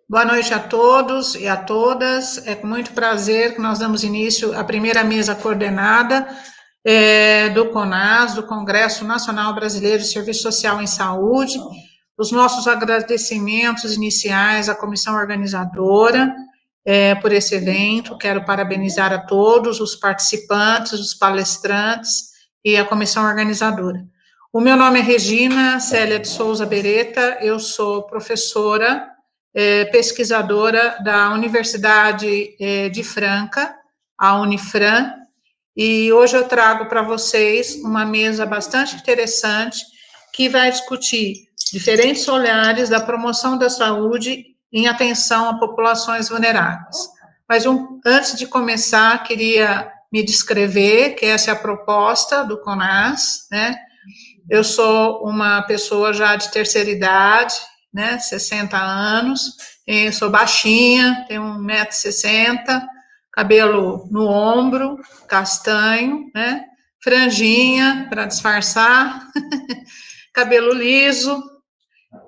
Boa noite a todos e a todas. É com muito prazer que nós damos início à primeira mesa coordenada do CONAS, do Congresso Nacional Brasileiro de Serviço Social em Saúde. Os nossos agradecimentos iniciais à comissão organizadora por esse evento. Quero parabenizar a todos os participantes, os palestrantes e a comissão organizadora. O meu nome é Regina Célia de Souza Beretta, eu sou professora pesquisadora da Universidade de Franca, a Unifran, e hoje eu trago para vocês uma mesa bastante interessante que vai discutir diferentes olhares da promoção da saúde em atenção a populações vulneráveis. Mas antes de começar, queria me descrever, que essa é a proposta do CONAS, né? Eu sou uma pessoa já de terceira idade, né, 60 anos, sou baixinha, tenho 1,60 m, cabelo no ombro, castanho, né, franjinha para disfarçar, cabelo liso,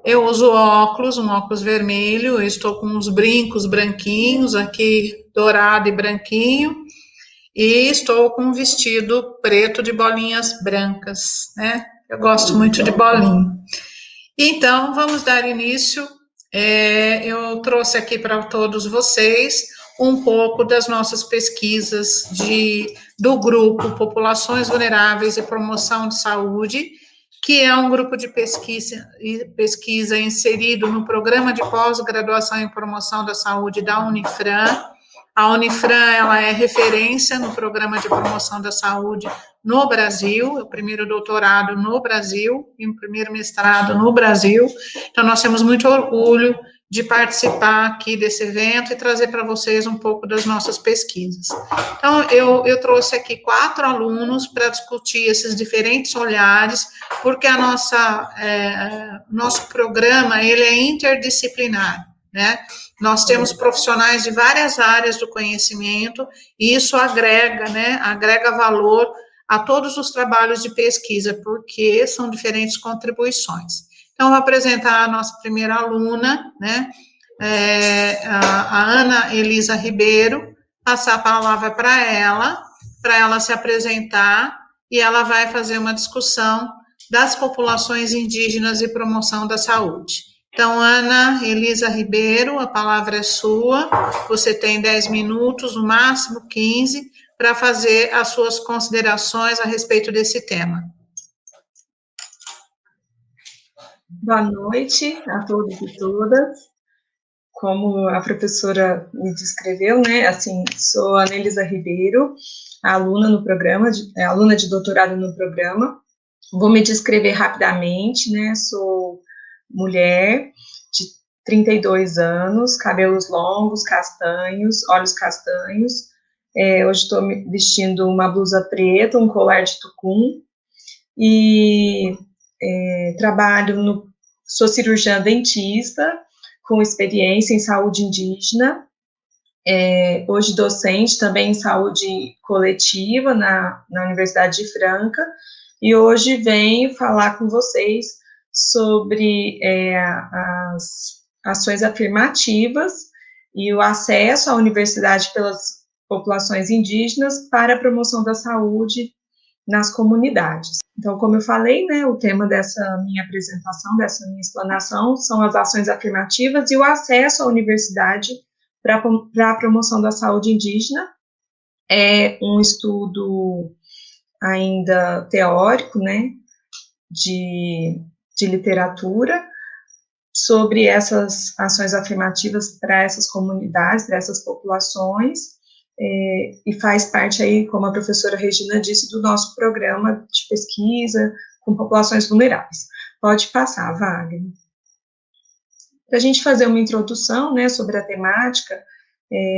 eu uso óculos, um óculos vermelho, eu estou com uns brincos branquinhos aqui, dourado e branquinho, e estou com um vestido preto de bolinhas brancas, né, eu gosto muito de bolinha. Então, vamos dar início. Eu trouxe aqui para todos vocês um pouco das nossas pesquisas do grupo Populações Vulneráveis e Promoção de Saúde, que é um grupo de pesquisa inserido no Programa de Pós-Graduação em Promoção da Saúde da Unifran. A Unifran, ela é referência no Programa de Promoção da Saúde no Brasil, o primeiro doutorado no Brasil e o primeiro mestrado no Brasil. Então, nós temos muito orgulho de participar aqui desse evento e trazer para vocês um pouco das nossas pesquisas. Então, eu trouxe aqui 4 alunos para discutir esses diferentes olhares, porque nosso programa, ele é interdisciplinar, né? Nós temos profissionais de várias áreas do conhecimento e isso agrega, né? Agrega valor a todos os trabalhos de pesquisa, porque são diferentes contribuições. Então, vou apresentar a nossa primeira aluna, né, a Ana Elisa Ribeiro, passar a palavra para ela se apresentar, e ela vai fazer uma discussão das populações indígenas e promoção da saúde. Então, Ana Elisa Ribeiro, a palavra é sua, você tem 10 minutos, no máximo 15, para fazer as suas considerações a respeito desse tema. Boa noite a todos e todas. Como a professora me descreveu, né, assim, sou a Anelisa Ribeiro, aluna no programa, aluna de doutorado no programa. Vou me descrever rapidamente, né, sou mulher de 32 anos, cabelos longos, castanhos, olhos castanhos. Hoje estou vestindo uma blusa preta, um colar de tucum, e sou cirurgiã dentista, com experiência em saúde indígena, hoje docente também em saúde coletiva na Universidade de Franca, e hoje venho falar com vocês sobre as ações afirmativas e o acesso à universidade pelas populações indígenas para a promoção da saúde nas comunidades. Então, como eu falei, né, o tema dessa minha apresentação, dessa minha explanação, são as ações afirmativas e o acesso à universidade para a promoção da saúde indígena. É um estudo ainda teórico, né, de literatura, sobre essas ações afirmativas para essas comunidades, para essas populações, e faz parte aí, como a professora Regina disse, do nosso programa de pesquisa com populações vulneráveis. Pode passar, Wagner. Para a gente fazer uma introdução, né, sobre a temática,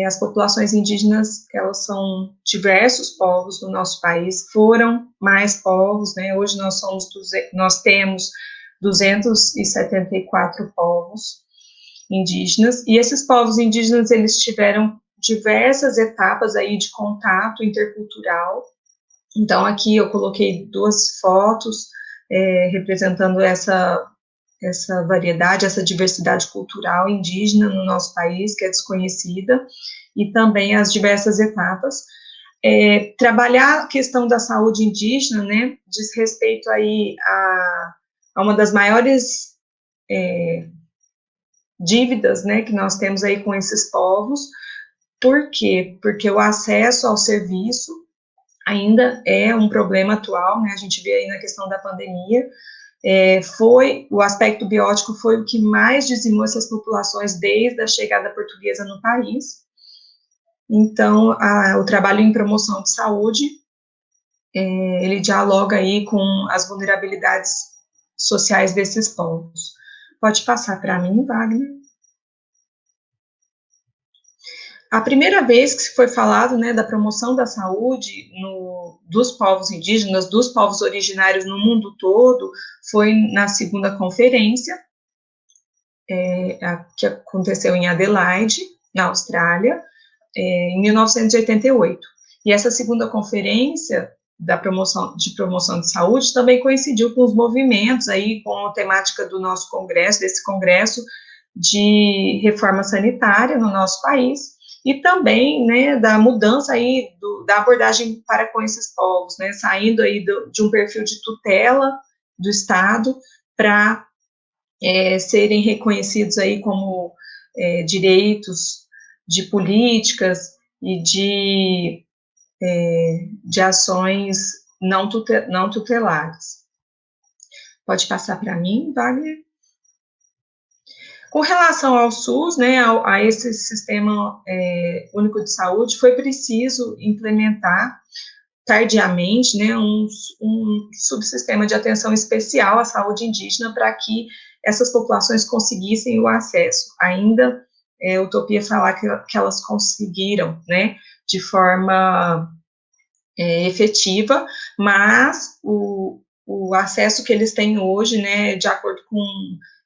as populações indígenas, elas são diversos povos no nosso país, foram mais povos, né, hoje nós temos 274 povos indígenas, e esses povos indígenas, eles tiveram diversas etapas aí de contato intercultural. Então, aqui eu coloquei 2 fotos representando essa variedade, essa diversidade cultural indígena no nosso país, que é desconhecida, e também as diversas etapas. Trabalhar a questão da saúde indígena, né, diz respeito aí a uma das maiores dívidas, né, que nós temos aí com esses povos. Por quê? Porque o acesso ao serviço ainda é um problema atual, né, a gente vê aí na questão da pandemia, o aspecto biótico foi o que mais dizimou essas populações desde a chegada portuguesa no país. Então, o trabalho em promoção de saúde, ele dialoga aí com as vulnerabilidades sociais desses povos. Pode passar para mim, Wagner? A primeira vez que se foi falado, né, da promoção da saúde dos povos indígenas, dos povos originários no mundo todo, foi na segunda conferência, que aconteceu em Adelaide, na Austrália, em 1988. E essa segunda conferência de promoção de saúde também coincidiu com os movimentos aí, com a temática do nosso congresso, desse congresso de reforma sanitária no nosso país, e também, né, da mudança aí da abordagem para com esses povos, né, saindo aí de um perfil de tutela do Estado para serem reconhecidos aí como direitos de políticas e de ações não tutelares. Pode passar para mim, Wagner? Com relação ao SUS, né, a esse Sistema Único de Saúde, foi preciso implementar tardiamente, né, um subsistema de atenção especial à saúde indígena para que essas populações conseguissem o acesso. Ainda é utopia falar que elas conseguiram, né, de forma efetiva, mas o acesso que eles têm hoje, né, de acordo com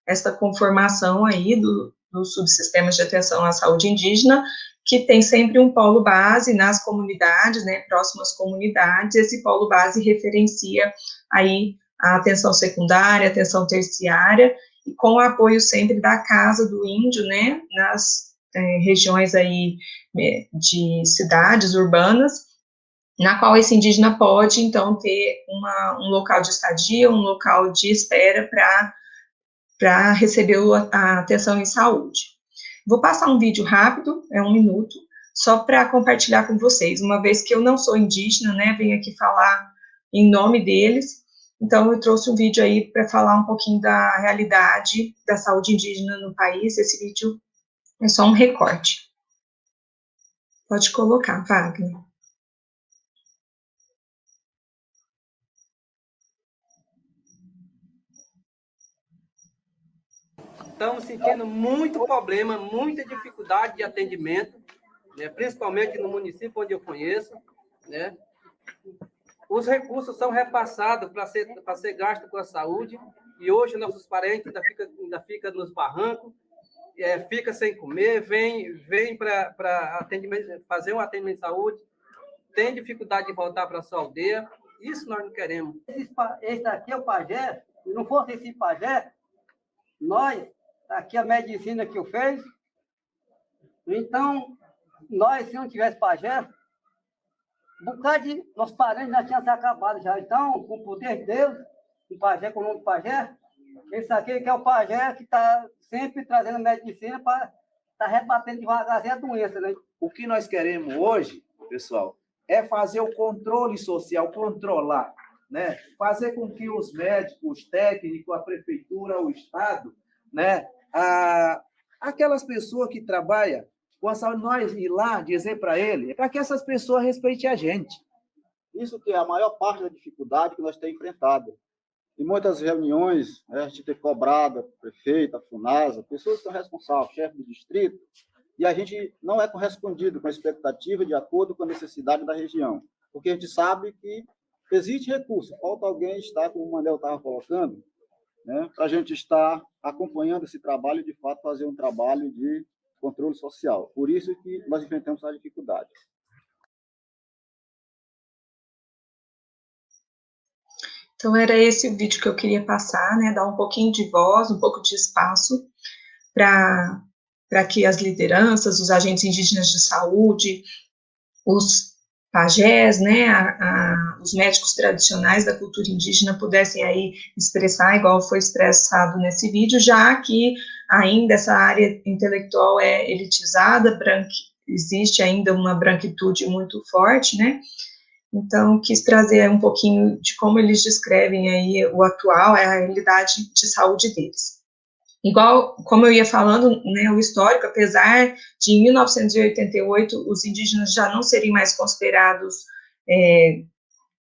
essa conformação aí dos subsistemas de atenção à saúde indígena, que tem sempre um polo base nas comunidades, né, próximas comunidades, esse polo base referencia aí a atenção secundária, a atenção terciária, e com o apoio sempre da Casa do Índio, né, nas regiões aí de cidades urbanas, na qual esse indígena pode, então, ter um local de estadia, um local de espera para receber a atenção em saúde. Vou passar um vídeo rápido, 1 minuto, só para compartilhar com vocês, uma vez que eu não sou indígena, né, venho aqui falar em nome deles, então eu trouxe um vídeo aí para falar um pouquinho da realidade da saúde indígena no país. Esse vídeo é só um recorte. Pode colocar, Wagner. Estamos sentindo muito problema, muita dificuldade de atendimento, né, principalmente no município onde eu conheço, né. Os recursos são repassados para ser gasto com a saúde, e hoje nossos parentes ainda ficam nos barrancos, fica sem comer, vem para fazer um atendimento de saúde, tem dificuldade de voltar para a sua aldeia. Isso nós não queremos. Esse aqui é o pajé. Se não fosse esse pajé, nós, aqui a medicina que eu fiz, então, nós, se não tivesse pajé, um bocado de nossos parentes já tinham se acabado já. Então, com o poder de Deus, o pajé, com o nome do pajé, esse aqui que é o pajé que está sempre trazendo medicina para estar rebatendo devagarzinho a doença, né? O que nós queremos hoje, pessoal, é fazer o controle social, controlar, né? Fazer com que os médicos, os técnicos, a prefeitura, o Estado, né? Aquelas pessoas que trabalham com a saúde, nós ir lá dizer para ele, para que essas pessoas respeitem a gente. Isso que é a maior parte da dificuldade que nós temos enfrentado. em muitas reuniões, né, a gente tem cobrado a prefeita, a FUNASA, pessoas que são responsáveis, chefe do distrito, e a gente não é correspondido com a expectativa de acordo com a necessidade da região, porque a gente sabe que existe recurso, falta alguém estar, como o Manel estava colocando, né, para a gente estar acompanhando esse trabalho e, de fato, fazer um trabalho de controle social. Por isso que nós enfrentamos essa dificuldade. Então, era esse o vídeo que eu queria passar, né, dar um pouquinho de voz, um pouco de espaço para que as lideranças, os agentes indígenas de saúde, os pajés, né, os médicos tradicionais da cultura indígena pudessem aí expressar, igual foi expressado nesse vídeo, já que ainda essa área intelectual é elitizada, existe ainda uma branquitude muito forte, né, então quis trazer um pouquinho de como eles descrevem aí o atual, a realidade de saúde deles. Igual, como eu ia falando, né, o histórico, apesar de em 1988 os indígenas já não serem mais considerados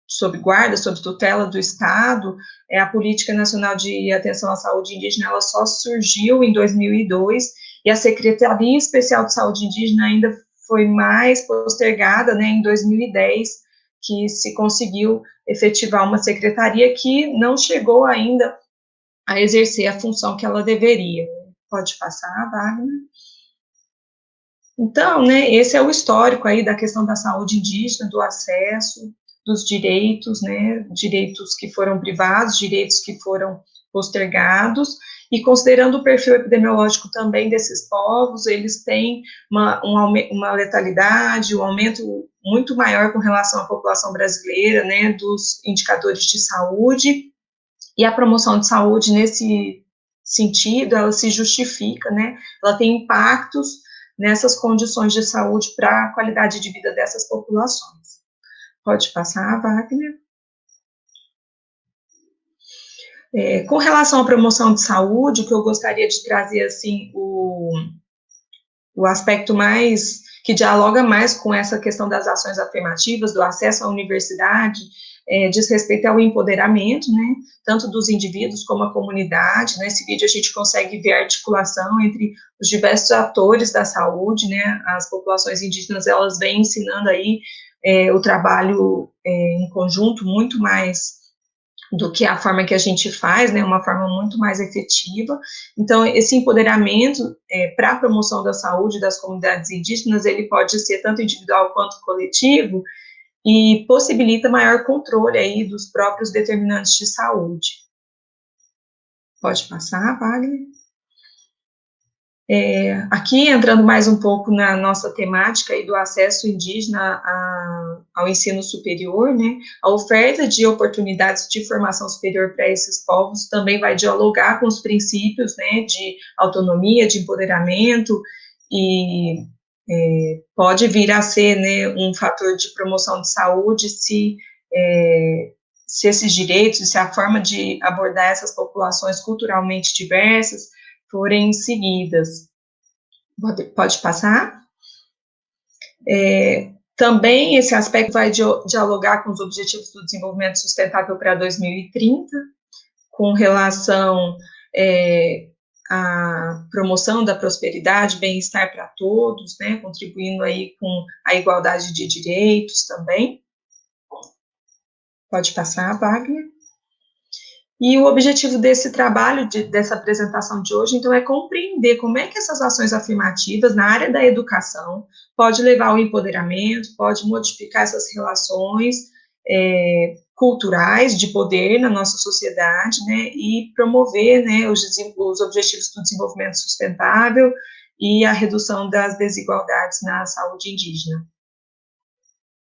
sob guarda, sob tutela do Estado, a Política Nacional de Atenção à Saúde Indígena, ela só surgiu em 2002, e a Secretaria Especial de Saúde Indígena ainda foi mais postergada, né, em 2010, que se conseguiu efetivar uma secretaria que não chegou ainda a exercer a função que ela deveria. Pode passar, Wagner? Então, né, esse é o histórico aí da questão da saúde indígena, do acesso, dos direitos, né, direitos que foram privados, direitos que foram postergados, e considerando o perfil epidemiológico também desses povos, eles têm uma letalidade, um aumento muito maior com relação à população brasileira, né, dos indicadores de saúde, e a promoção de saúde, nesse sentido, ela se justifica, né, ela tem impactos nessas condições de saúde para a qualidade de vida dessas populações. Pode passar, Wagner. Com relação à promoção de saúde, o que eu gostaria de trazer, assim, o aspecto mais, que dialoga mais com essa questão das ações afirmativas, do acesso à universidade, diz respeito ao empoderamento, né, tanto dos indivíduos como a comunidade. Nesse vídeo a gente consegue ver a articulação entre os diversos atores da saúde, né, as populações indígenas, elas vêm ensinando aí o trabalho em conjunto muito mais do que a forma que a gente faz, né, uma forma muito mais efetiva. Então, esse empoderamento para a promoção da saúde das comunidades indígenas, ele pode ser tanto individual quanto coletivo, e possibilita maior controle aí dos próprios determinantes de saúde. Pode passar, Wagner? Aqui, entrando mais um pouco na nossa temática aí do acesso indígena ao ensino superior, né, a oferta de oportunidades de formação superior para esses povos também vai dialogar com os princípios, né, de autonomia, de empoderamento, e pode vir a ser, né, um fator de promoção de saúde se esses direitos, se a forma de abordar essas populações culturalmente diversas forem seguidas. Pode passar? Também esse aspecto vai dialogar com os Objetivos do Desenvolvimento Sustentável para 2030, com relação à promoção da prosperidade, bem-estar para todos, né, contribuindo aí com a igualdade de direitos também. Pode passar, Wagner. E o objetivo desse trabalho, dessa apresentação de hoje, então, é compreender como é que essas ações afirmativas na área da educação pode levar ao empoderamento, pode modificar essas relações culturais de poder na nossa sociedade, né, e promover, né, os objetivos do desenvolvimento sustentável e a redução das desigualdades na saúde indígena.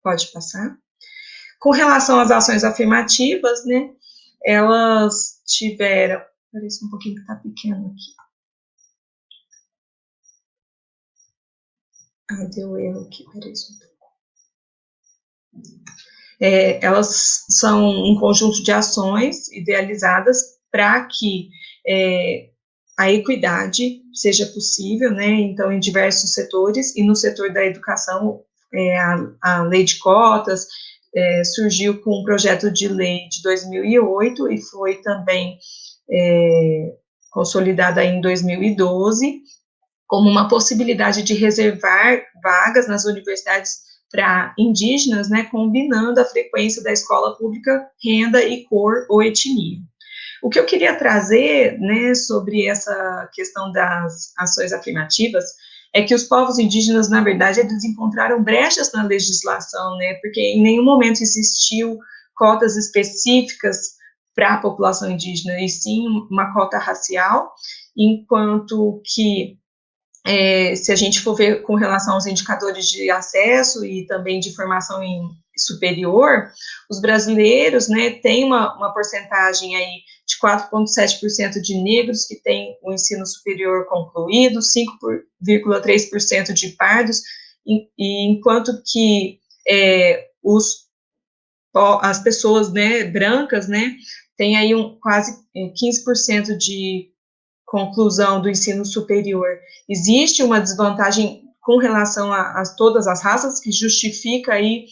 Pode passar. Com relação às ações afirmativas, né, elas tiveram... Parece um pouquinho que está pequeno aqui. Deu erro aqui, parece um pouco. Elas são um conjunto de ações idealizadas para que a equidade seja possível, né, então, em diversos setores, e no setor da educação, a lei de cotas, surgiu com um projeto de lei de 2008 e foi também consolidada em 2012, como uma possibilidade de reservar vagas nas universidades para indígenas, né, combinando a frequência da escola pública, renda e cor ou etnia. O que eu queria trazer, né, sobre essa questão das ações afirmativas é que os povos indígenas, na verdade, eles encontraram brechas na legislação, né, porque em nenhum momento existiu cotas específicas para a população indígena, e sim uma cota racial, enquanto que se a gente for ver com relação aos indicadores de acesso e também de formação superior, os brasileiros, né, têm uma porcentagem aí de 4,7% de negros que têm o ensino superior concluído, 5,3% de pardos, enquanto que as pessoas, né, brancas, né, têm aí quase 15% de conclusão do ensino superior. Existe uma desvantagem com relação a todas as raças, que justifica aí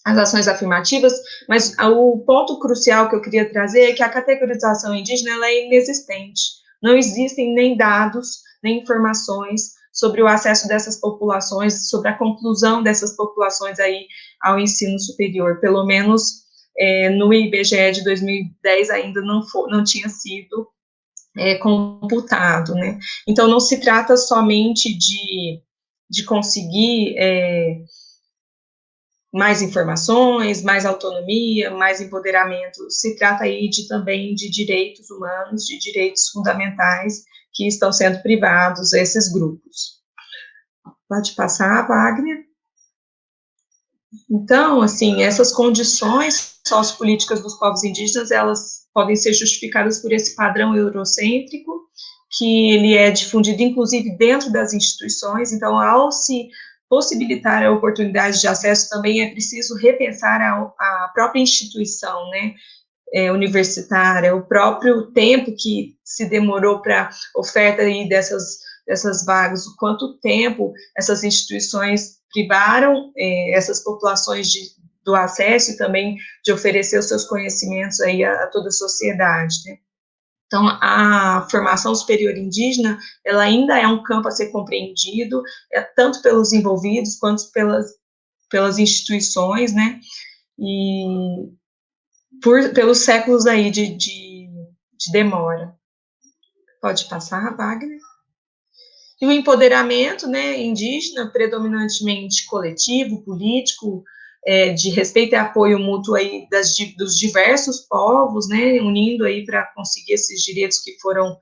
as ações afirmativas, mas o ponto crucial que eu queria trazer é que a categorização indígena ela é inexistente. Não existem nem dados, nem informações sobre o acesso dessas populações, sobre a conclusão dessas populações aí ao ensino superior. Pelo menos no IBGE de 2010 ainda não tinha sido computado, né? Então, não se trata somente de conseguir mais informações, mais autonomia, mais empoderamento, se trata aí também de direitos humanos, de direitos fundamentais que estão sendo privados a esses grupos. Pode passar, Wagner? Então, assim, essas condições sociopolíticas dos povos indígenas, elas podem ser justificadas por esse padrão eurocêntrico, que ele é difundido, inclusive, dentro das instituições. Então, ao se possibilitar a oportunidade de acesso, também é preciso repensar a própria instituição, né, universitária, o próprio tempo que se demorou para oferta aí dessas vagas, o quanto tempo essas instituições privaram essas populações do acesso e também de oferecer os seus conhecimentos aí a toda a sociedade, né? Então, a formação superior indígena, ela ainda é um campo a ser compreendido, tanto pelos envolvidos quanto pelas instituições, né? E pelos séculos aí de demora. Pode passar, Wagner? E o empoderamento, né, indígena, predominantemente coletivo, político, de respeito e apoio mútuo aí dos diversos povos, né, unindo aí para conseguir esses direitos que foram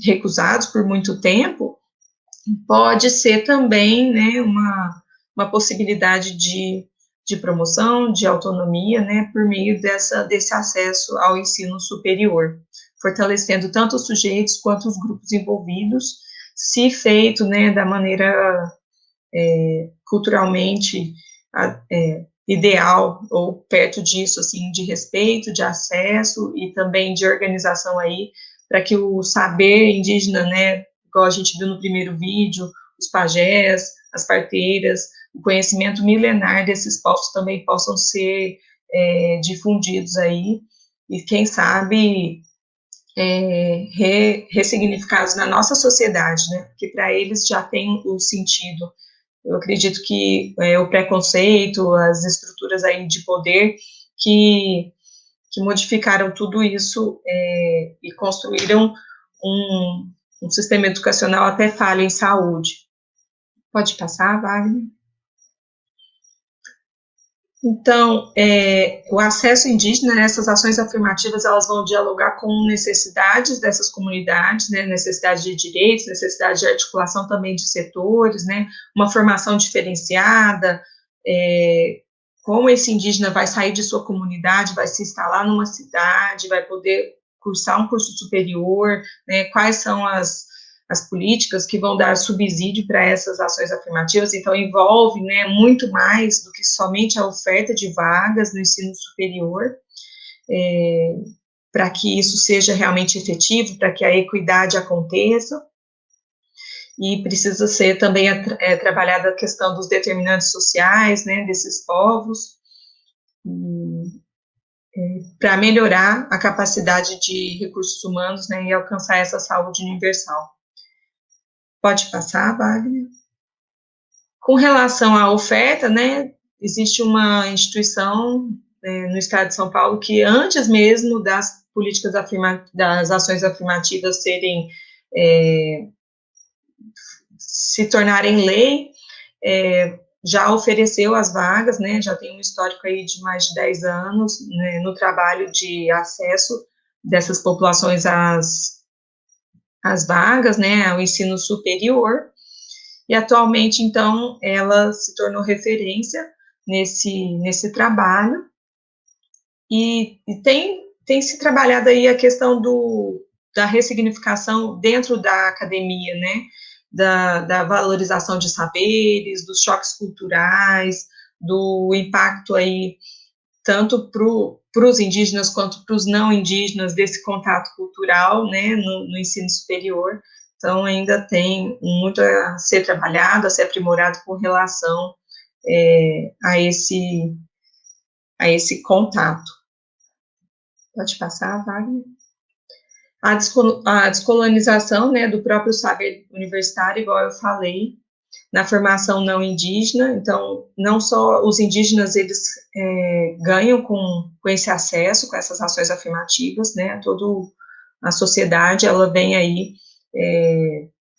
recusados por muito tempo, pode ser também, né, uma possibilidade de promoção, de autonomia, né, por meio desse acesso ao ensino superior, fortalecendo tanto os sujeitos quanto os grupos envolvidos, se feito, né, da maneira culturalmente ideal, ou perto disso, assim, de respeito, de acesso e também de organização aí, para que o saber indígena, né, igual a gente viu no primeiro vídeo, os pajés, as parteiras, o conhecimento milenar desses povos também possam ser difundidos aí, e quem sabe ressignificados na nossa sociedade, né, porque para eles já tem o sentido. Eu acredito que o preconceito, as estruturas aí de poder que modificaram tudo isso e construíram um sistema educacional até falho em saúde. Pode passar, Wagner? Então, o acesso indígena, essas ações afirmativas, elas vão dialogar com necessidades dessas comunidades, né, necessidade de direitos, necessidade de articulação também de setores, né, uma formação diferenciada, como esse indígena vai sair de sua comunidade, vai se instalar numa cidade, vai poder cursar um curso superior, né, quais são as políticas que vão dar subsídio para essas ações afirmativas. Então, envolve, né, muito mais do que somente a oferta de vagas no ensino superior, para que isso seja realmente efetivo, para que a equidade aconteça, e precisa ser também trabalhada a questão dos determinantes sociais, né, desses povos, para melhorar a capacidade de recursos humanos, né, e alcançar essa saúde universal. Pode passar, Wagner? Com relação à oferta, né, existe uma instituição no estado de São Paulo que, antes mesmo das políticas das ações afirmativas se tornarem lei, já ofereceu as vagas, né, já tem um histórico aí de mais de 10 anos, né, no trabalho de acesso dessas populações às vagas, né, ao ensino superior, e atualmente, então, ela se tornou referência nesse trabalho, e tem se trabalhado aí a questão da ressignificação dentro da academia, né, da valorização de saberes, dos choques culturais, do impacto aí, tanto para os indígenas quanto para os não indígenas, desse contato cultural, né, no ensino superior. Então, ainda tem muito a ser trabalhado, a ser aprimorado com relação a esse contato. Pode passar, Wagner? A descolonização, né, do próprio saber universitário, igual eu falei, na formação não indígena. Então, não só os indígenas, eles ganham com esse acesso, com essas ações afirmativas, né, toda a sociedade, ela vem aí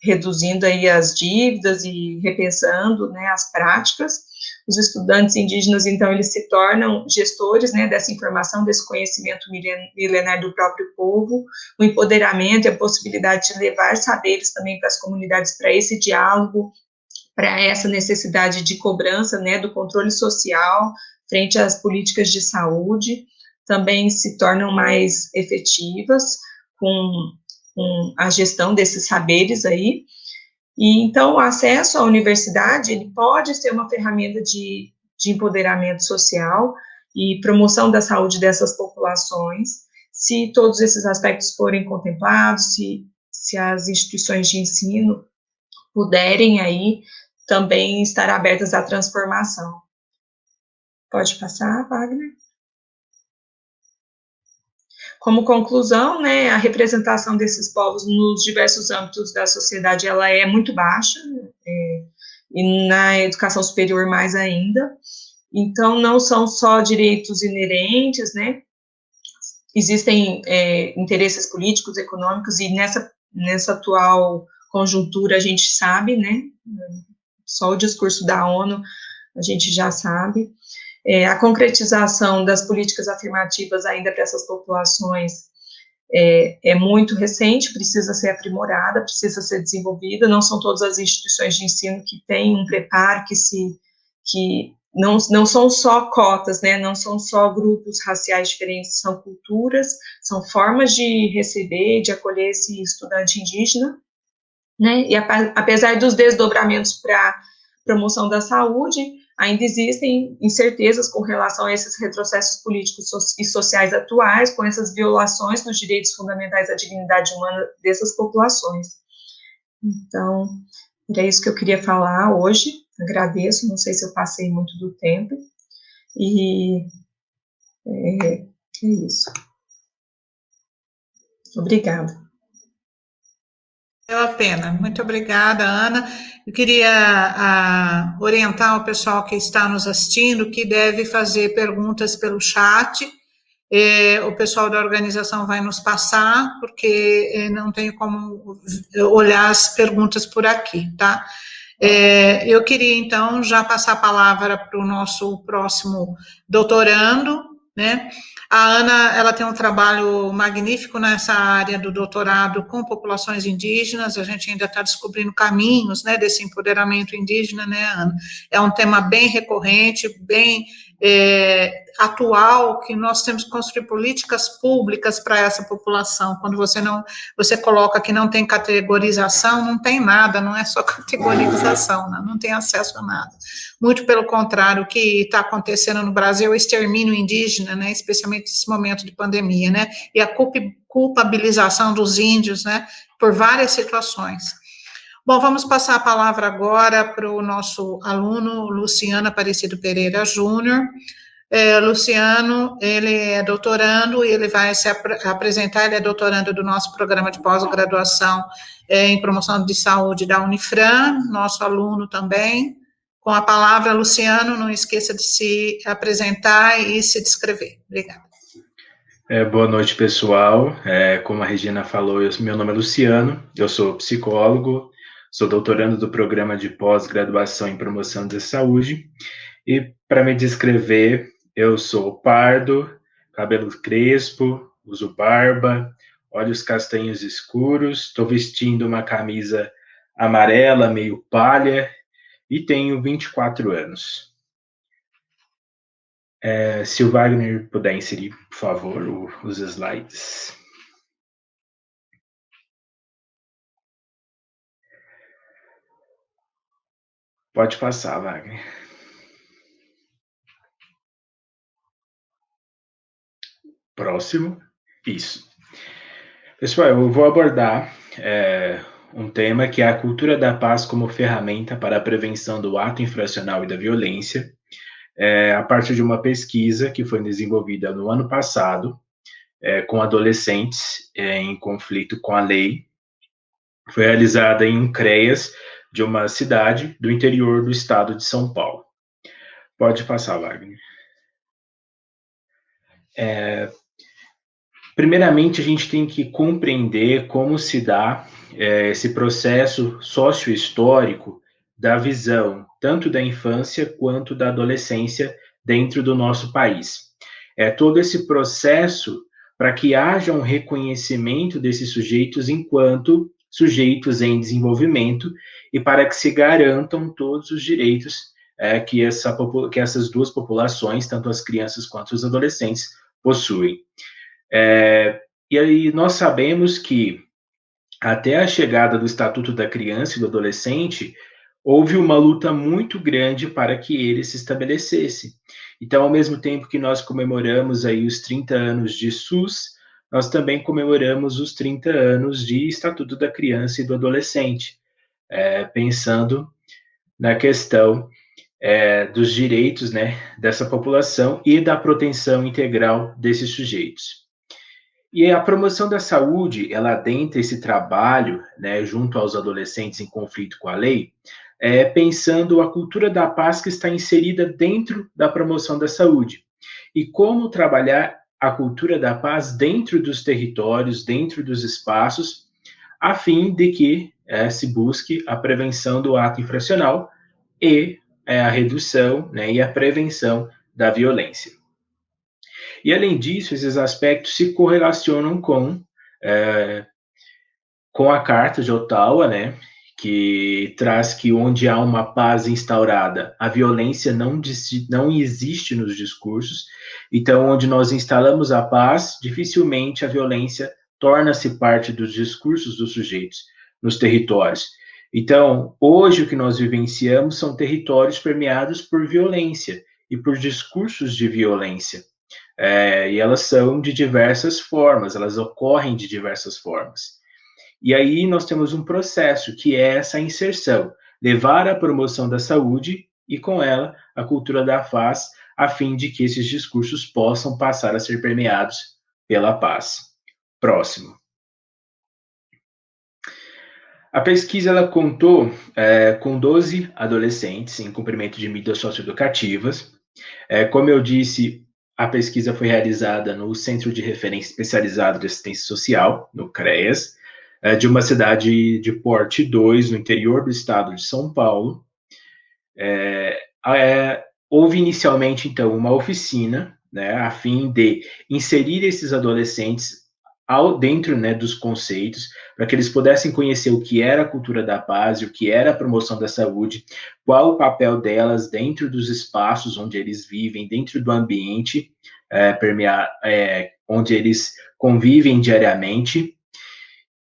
reduzindo aí as dívidas e repensando, né, as práticas. Os estudantes indígenas, então, eles se tornam gestores, né, dessa informação, desse conhecimento milenar do próprio povo, o empoderamento e a possibilidade de levar saberes também para as comunidades, para esse diálogo, para essa necessidade de cobrança, né, do controle social frente às políticas de saúde, também se tornam mais efetivas com a gestão desses saberes aí. E, então, o acesso à universidade, ele pode ser uma ferramenta de empoderamento social e promoção da saúde dessas populações, se todos esses aspectos forem contemplados, se as instituições de ensino puderem aí também estar abertas à transformação. Pode passar, Wagner? Como conclusão, né, a representação desses povos nos diversos âmbitos da sociedade, ela é muito baixa, e na educação superior mais ainda. Então, não são só direitos inerentes, né, existem interesses políticos, econômicos, e nessa atual conjuntura a gente sabe, né, só o discurso da ONU a gente já sabe. A concretização das políticas afirmativas ainda para essas populações é muito recente, precisa ser aprimorada, precisa ser desenvolvida. Não são todas as instituições de ensino que têm um preparo, que não são só cotas, né, não são só grupos raciais diferentes, são culturas, são formas de receber, de acolher esse estudante indígena, né, e apesar dos desdobramentos para promoção da saúde, ainda existem incertezas com relação a esses retrocessos políticos e sociais atuais, com essas violações dos direitos fundamentais à dignidade humana dessas populações. Então, era isso que eu queria falar hoje. Agradeço, não sei se eu passei muito do tempo, e é isso. Obrigada. Valeu a pena. Muito obrigada, Ana. Eu queria orientar o pessoal que está nos assistindo que deve fazer perguntas pelo chat. O pessoal da organização vai nos passar, porque não tenho como olhar as perguntas por aqui, tá? Eu queria, então, já passar a palavra para o nosso próximo doutorando, né? A Ana, ela tem um trabalho magnífico nessa área do doutorado com populações indígenas. A gente ainda está descobrindo caminhos, né, desse empoderamento indígena, né, Ana? É um tema bem recorrente, bem atual, que nós temos que construir políticas públicas para essa população. Quando você coloca que não tem categorização, não tem nada, não é só categorização, não tem acesso a nada. Muito pelo contrário, o que está acontecendo no Brasil é o extermínio indígena, né, especialmente nesse momento de pandemia, né, e a culpabilização dos índios, né, por várias situações. Bom, vamos passar a palavra agora para o nosso aluno, Luciano Aparecido Pereira Júnior. Luciano, ele é doutorando e ele vai se apresentar, ele é doutorando do nosso programa de pós-graduação em promoção de saúde da Unifran, nosso aluno também. Com a palavra, Luciano, não esqueça de se apresentar e se descrever. Obrigada. Boa noite, pessoal. Como a Regina falou, meu nome é Luciano, eu sou psicólogo, sou doutorando do programa de pós-graduação em promoção da saúde, e para me descrever, eu sou pardo, cabelo crespo, uso barba, olhos castanhos escuros, estou vestindo uma camisa amarela, meio palha, e tenho 24 anos. Se o Wagner puder inserir, por favor, os slides. Pode passar, Wagner. Próximo. Isso. Pessoal, eu vou abordar um tema que é a cultura da paz como ferramenta para a prevenção do ato infracional e da violência, a partir de uma pesquisa que foi desenvolvida no ano passado, com adolescentes em conflito com a lei. Foi realizada em um CREAS de uma cidade do interior do estado de São Paulo. Pode passar, Wagner. Primeiramente, a gente tem que compreender como se dá esse processo sociohistórico da visão, tanto da infância quanto da adolescência dentro do nosso país. Todo esse processo para que haja um reconhecimento desses sujeitos enquanto sujeitos em desenvolvimento e para que se garantam todos os direitos que essas duas populações, tanto as crianças quanto os adolescentes, possuem. E aí nós sabemos que até a chegada do Estatuto da Criança e do Adolescente, houve uma luta muito grande para que ele se estabelecesse. Então, ao mesmo tempo que nós comemoramos aí os 30 anos de SUS, nós também comemoramos os 30 anos de Estatuto da Criança e do Adolescente, pensando na questão dos direitos, né, dessa população e da proteção integral desses sujeitos. E a promoção da saúde, ela adentra esse trabalho, né, junto aos adolescentes em conflito com a lei, pensando a cultura da paz que está inserida dentro da promoção da saúde. E como trabalhar a cultura da paz dentro dos territórios, dentro dos espaços, a fim de que se busque a prevenção do ato infracional e a redução, né, e a prevenção da violência. E, além disso, esses aspectos se correlacionam com a Carta de Ottawa, né, que traz que onde há uma paz instaurada, a violência não existe nos discursos. Então, onde nós instalamos a paz, dificilmente a violência torna-se parte dos discursos dos sujeitos nos territórios. Então, hoje o que nós vivenciamos são territórios permeados por violência e por discursos de violência. E elas são de diversas formas, elas ocorrem de diversas formas. E aí nós temos um processo que é essa inserção, levar a promoção da saúde e com ela a cultura da paz, a fim de que esses discursos possam passar a ser permeados pela paz. Próximo. A pesquisa ela contou com 12 adolescentes em cumprimento de medidas socioeducativas. Como eu disse, a pesquisa foi realizada no Centro de Referência Especializado de Assistência Social, no CREAS, de uma cidade de porte 2, no interior do estado de São Paulo. Houve inicialmente, então, uma oficina, né, a fim de inserir esses adolescentes dentro, né, dos conceitos, para que eles pudessem conhecer o que era a cultura da paz e o que era a promoção da saúde, qual o papel delas dentro dos espaços onde eles vivem, dentro do ambiente onde eles convivem diariamente.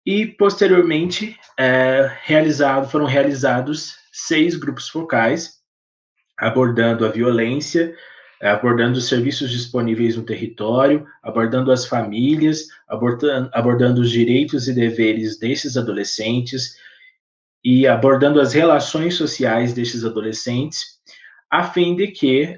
E, posteriormente, foram realizados 6 grupos focais, abordando a violência, abordando os serviços disponíveis no território, abordando as famílias, abordando os direitos e deveres desses adolescentes e abordando as relações sociais desses adolescentes, a fim de que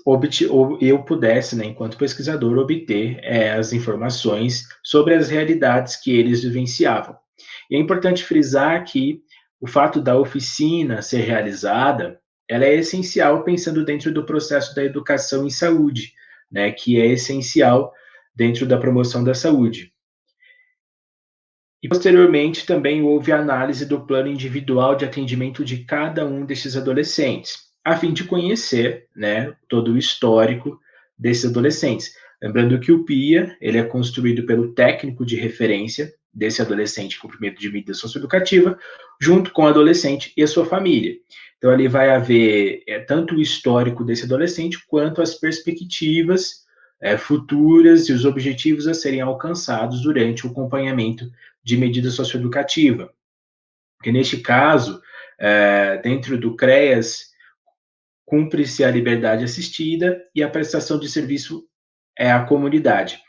ou eu pudesse, né, enquanto pesquisador, obter as informações sobre as realidades que eles vivenciavam. E é importante frisar que o fato da oficina ser realizada, ela é essencial pensando dentro do processo da educação em saúde, né, que é essencial dentro da promoção da saúde. E, posteriormente, também houve a análise do plano individual de atendimento de cada um desses adolescentes, a fim de conhecer, né, todo o histórico desses adolescentes. Lembrando que o PIA, ele é construído pelo técnico de referência desse adolescente em cumprimento de medida socioeducativa, junto com o adolescente e a sua família. Então, ali vai haver tanto o histórico desse adolescente, quanto as perspectivas futuras e os objetivos a serem alcançados durante o acompanhamento de medida socioeducativa. Porque, neste caso, dentro do CREAS, cumpre-se a liberdade assistida e a prestação de serviço à comunidade.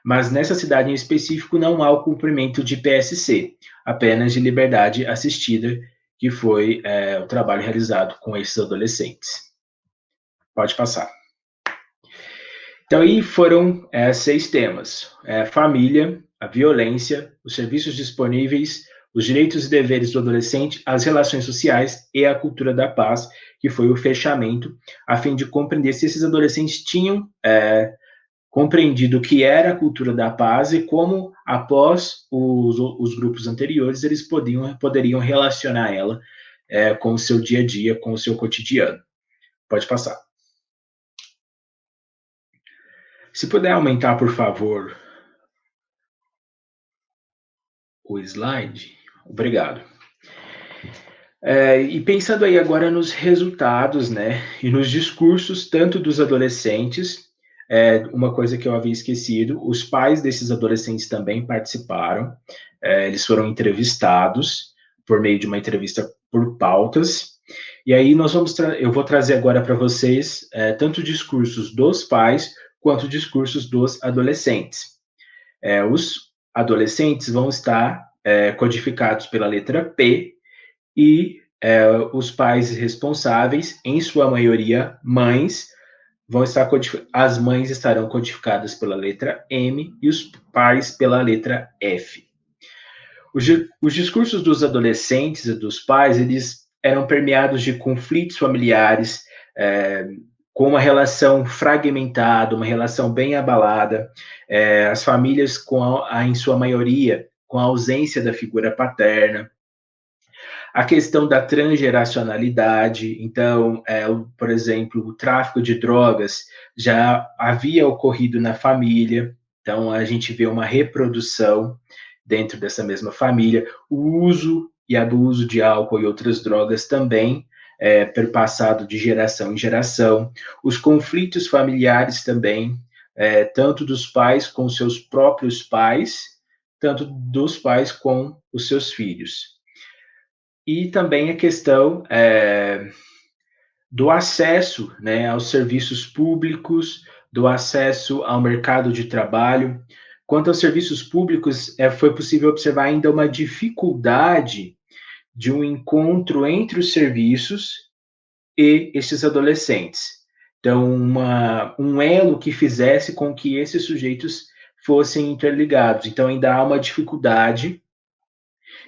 Mas nessa cidade em específico não há o cumprimento de PSC, apenas de liberdade assistida, que foi o trabalho realizado com esses adolescentes. Pode passar. Então, aí foram 6 temas: família, a violência, os serviços disponíveis, os direitos e deveres do adolescente, as relações sociais e a cultura da paz, que foi o fechamento, a fim de compreender se esses adolescentes tinham compreendido o que era a cultura da paz e como, após os grupos anteriores, eles poderiam relacionar ela com o seu dia a dia, com o seu cotidiano. Pode passar. Se puder aumentar, por favor, o slide. Obrigado. E pensando aí agora nos resultados, né, e nos discursos tanto dos adolescentes, uma coisa que eu havia esquecido, os pais desses adolescentes também participaram, eles foram entrevistados por meio de uma entrevista por pautas, e aí eu vou trazer agora para vocês tanto discursos dos pais quanto discursos dos adolescentes. Os adolescentes vão estar codificados pela letra P, e os pais responsáveis, em sua maioria mães, vão estar as mães estarão codificadas pela letra M e os pais pela letra F. Os discursos dos adolescentes e dos pais, eles eram permeados de conflitos familiares, com uma relação fragmentada, uma relação bem abalada, as famílias em sua maioria com a ausência da figura paterna, a questão da transgeracionalidade. Então, por exemplo, o tráfico de drogas já havia ocorrido na família, então a gente vê uma reprodução dentro dessa mesma família, o uso e abuso de álcool e outras drogas também, perpassado de geração em geração, os conflitos familiares também, tanto dos pais com seus próprios pais, tanto dos pais com os seus filhos. E também a questão do acesso, né, aos serviços públicos, do acesso ao mercado de trabalho. Quanto aos serviços públicos, foi possível observar ainda uma dificuldade de um encontro entre os serviços e esses adolescentes. Então, um elo que fizesse com que esses sujeitos fossem interligados. Então, ainda há uma dificuldade,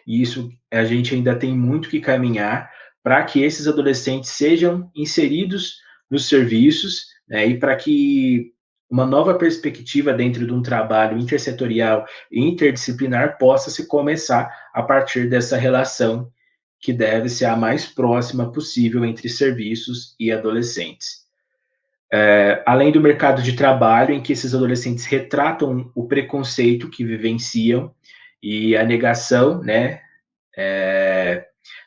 e isso a gente ainda tem muito que caminhar para que esses adolescentes sejam inseridos nos serviços, né, e para que uma nova perspectiva dentro de um trabalho intersetorial e interdisciplinar possa se começar a partir dessa relação que deve ser a mais próxima possível entre serviços e adolescentes. Além do mercado de trabalho, em que esses adolescentes retratam o preconceito que vivenciam e a negação, né,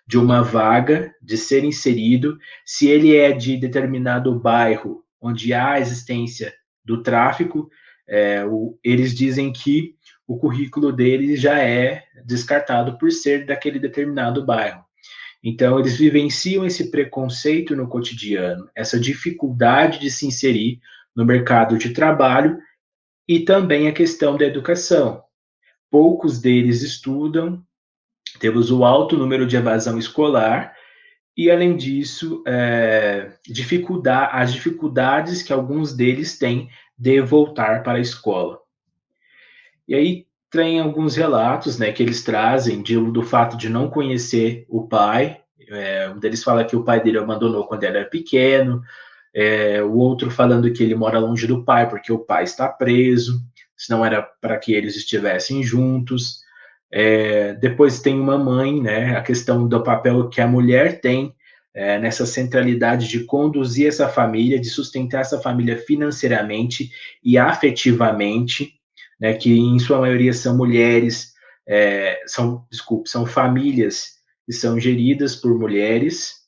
de uma vaga, de ser inserido, se ele é de determinado bairro onde há a existência do tráfico, eles dizem que o currículo dele já é descartado por ser daquele determinado bairro. Então, eles vivenciam esse preconceito no cotidiano, essa dificuldade de se inserir no mercado de trabalho, e também a questão da educação. Poucos deles estudam, temos o alto número de evasão escolar, e, além disso, as dificuldades que alguns deles têm de voltar para a escola. E aí tem alguns relatos, né, que eles trazem do fato de não conhecer o pai. Um deles fala que o pai dele abandonou quando ele era pequeno, o outro falando que ele mora longe do pai porque o pai está preso, senão era para que eles estivessem juntos. Depois tem uma mãe, né, a questão do papel que a mulher tem nessa centralidade de conduzir essa família, de sustentar essa família financeiramente e afetivamente, né, que em sua maioria são mulheres, são famílias que são geridas por mulheres.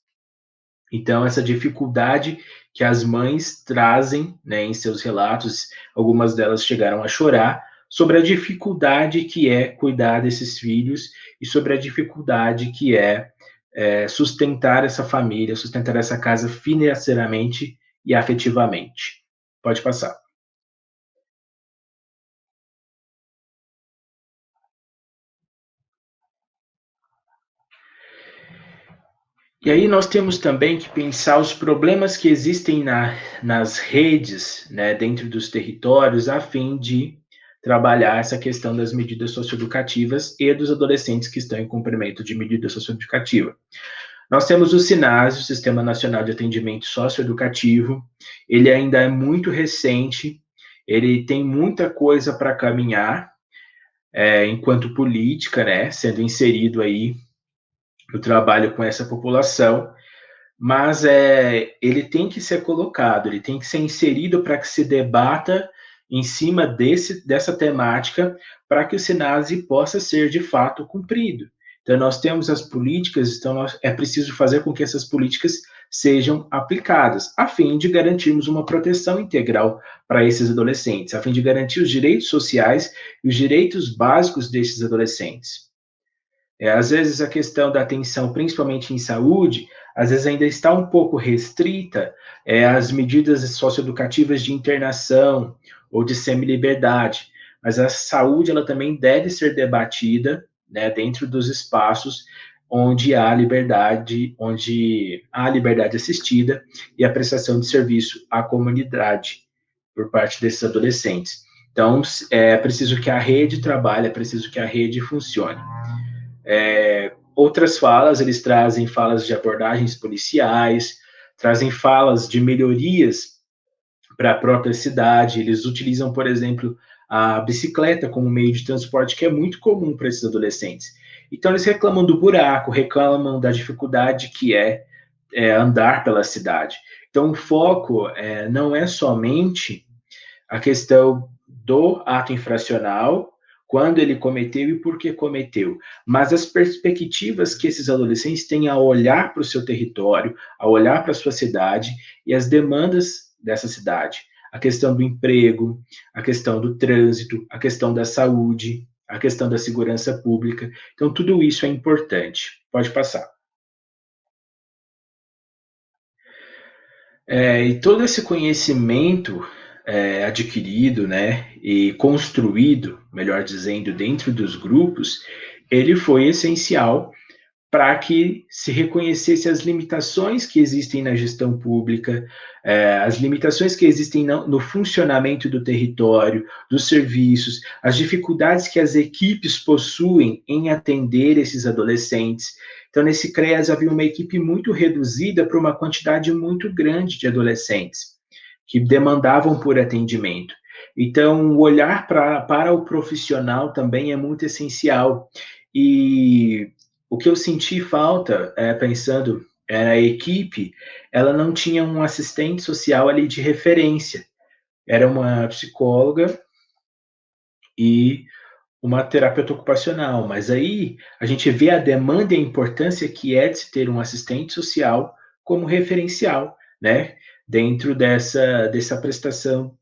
Então, essa dificuldade que as mães trazem, né, em seus relatos, algumas delas chegaram a chorar, sobre a dificuldade que é cuidar desses filhos e sobre a dificuldade que é sustentar essa família, sustentar essa casa financeiramente e afetivamente. Pode passar. E aí nós temos também que pensar os problemas que existem nas redes, né, dentro dos territórios, a fim de trabalhar essa questão das medidas socioeducativas e dos adolescentes que estão em cumprimento de medida socioeducativa. Nós temos o SINASE, o Sistema Nacional de Atendimento Socioeducativo. Ele ainda é muito recente, ele tem muita coisa para caminhar, enquanto política, né, sendo inserido aí no trabalho com essa população, mas ele tem que ser colocado, ele tem que ser inserido para que se debata em cima dessa temática, para que o SINASE possa ser de fato cumprido. Então, nós temos as políticas, então é preciso fazer com que essas políticas sejam aplicadas, a fim de garantirmos uma proteção integral para esses adolescentes, a fim de garantir os direitos sociais e os direitos básicos desses adolescentes. Às vezes a questão da atenção, principalmente em saúde, às vezes ainda está um pouco restrita às medidas socioeducativas de internação ou de semiliberdade, mas a saúde ela também deve ser debatida, né, dentro dos espaços onde há liberdade assistida e a prestação de serviço à comunidade por parte desses adolescentes. Então, é preciso que a rede trabalhe, é preciso que a rede funcione. Outras falas, eles trazem falas de abordagens policiais, trazem falas de melhorias para a própria cidade. Eles utilizam, por exemplo, a bicicleta como meio de transporte, que é muito comum para esses adolescentes. Então, eles reclamam do buraco, reclamam da dificuldade que é andar pela cidade. Então, o foco não é somente a questão do ato infracional, quando ele cometeu e por que cometeu, mas as perspectivas que esses adolescentes têm a olhar para o seu território, a olhar para a sua cidade e as demandas dessa cidade. A questão do emprego, a questão do trânsito, a questão da saúde, a questão da segurança pública. Então, tudo isso é importante. Pode passar. E todo esse conhecimento adquirido, né, e construído, melhor dizendo, dentro dos grupos, ele foi essencial para que se reconhecesse as limitações que existem na gestão pública, as limitações que existem no funcionamento do território, dos serviços, as dificuldades que as equipes possuem em atender esses adolescentes. Então, nesse CREAS havia uma equipe muito reduzida para uma quantidade muito grande de adolescentes que demandavam por atendimento. Então, o olhar para o profissional também é muito essencial. E o que eu senti falta, pensando, a equipe, ela não tinha um assistente social ali de referência. Era uma psicóloga e uma terapeuta ocupacional. Mas aí a gente vê a demanda e a importância que é de se ter um assistente social como referencial, né? Dentro dessa prestação,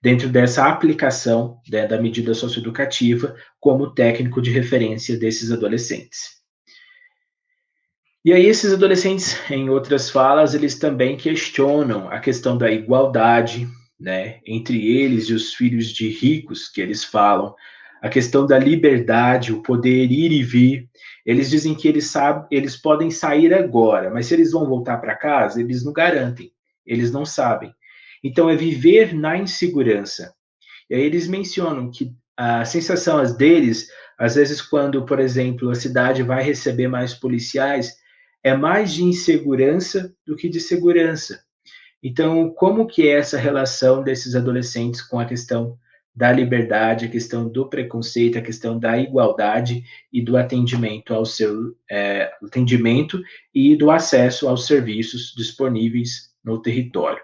dentro dessa aplicação da medida socioeducativa como técnico de referência desses adolescentes. E aí esses adolescentes, em outras falas, eles também questionam a questão da igualdade, né, entre eles e os filhos de ricos, que eles falam, a questão da liberdade, o poder ir e vir. Eles dizem que eles podem sair agora, mas se eles vão voltar para casa, eles não garantem, eles não sabem. Então, é viver na insegurança. E aí eles mencionam que a sensação deles, às vezes, quando, por exemplo, a cidade vai receber mais policiais, é mais de insegurança do que de segurança. Então, como que é essa relação desses adolescentes com a questão da liberdade, a questão do preconceito, a questão da igualdade e do atendimento ao seu atendimento e do acesso aos serviços disponíveis no território?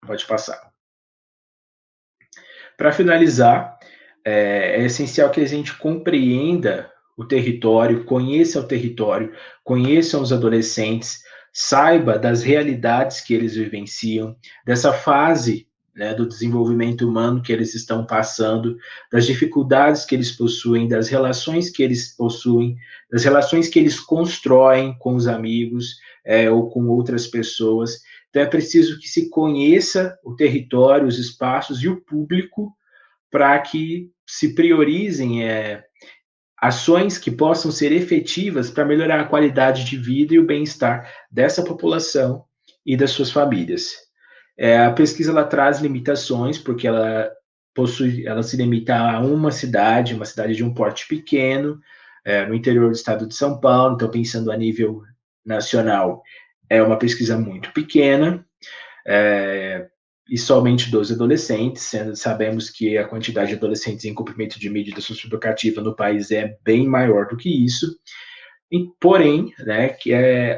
Pode passar. Para finalizar, é essencial que a gente compreenda o território, conheça o território, conheçam os adolescentes, saiba das realidades que eles vivenciam, dessa fase, né, do desenvolvimento humano que eles estão passando, das dificuldades que eles possuem, das relações que eles possuem, das relações que eles constroem com os amigos ou com outras pessoas. Então, é preciso que se conheça o território, os espaços e o público para que se priorizem ações que possam ser efetivas para melhorar a qualidade de vida e o bem-estar dessa população e das suas famílias. A pesquisa ela traz limitações, porque ela se limita a uma cidade de um porte pequeno, no interior do estado de São Paulo. Então, pensando a nível nacional, é uma pesquisa muito pequena, e somente 12 adolescentes, sabemos que a quantidade de adolescentes em cumprimento de medida socioeducativa no país é bem maior do que isso, porém, né,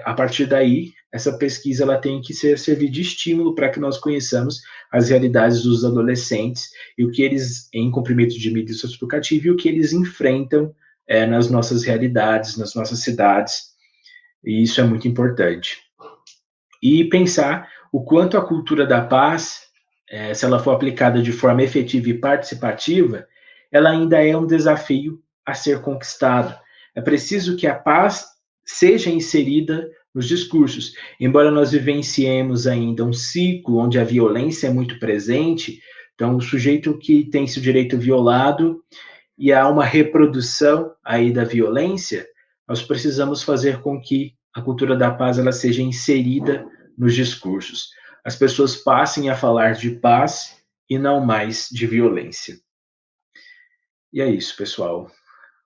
a partir daí, essa pesquisa ela tem que servir de estímulo para que nós conheçamos as realidades dos adolescentes e o que eles, em cumprimento de medida socioeducativa, e o que eles enfrentam nas nossas realidades, nas nossas cidades, e isso é muito importante. E pensar o quanto a cultura da paz, se ela for aplicada de forma efetiva e participativa, ela ainda é um desafio a ser conquistado. É preciso que a paz seja inserida nos discursos. Embora nós vivenciemos ainda um ciclo onde a violência é muito presente, então o sujeito que tem seu direito violado e há uma reprodução aí da violência, nós precisamos fazer com que a cultura da paz ela seja inserida nos discursos. As pessoas passem a falar de paz e não mais de violência. E é isso, pessoal.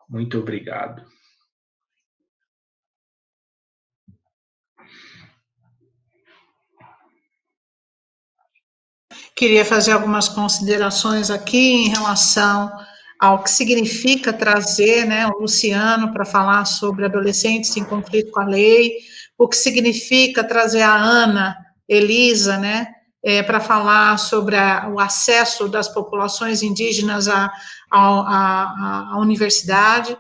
Muito obrigado. Queria fazer algumas considerações aqui em relação ao que significa trazer, né, o Luciano para falar sobre adolescentes em conflito com a lei, o que significa trazer a Ana Elisa, né, para falar sobre o acesso das populações indígenas à universidade.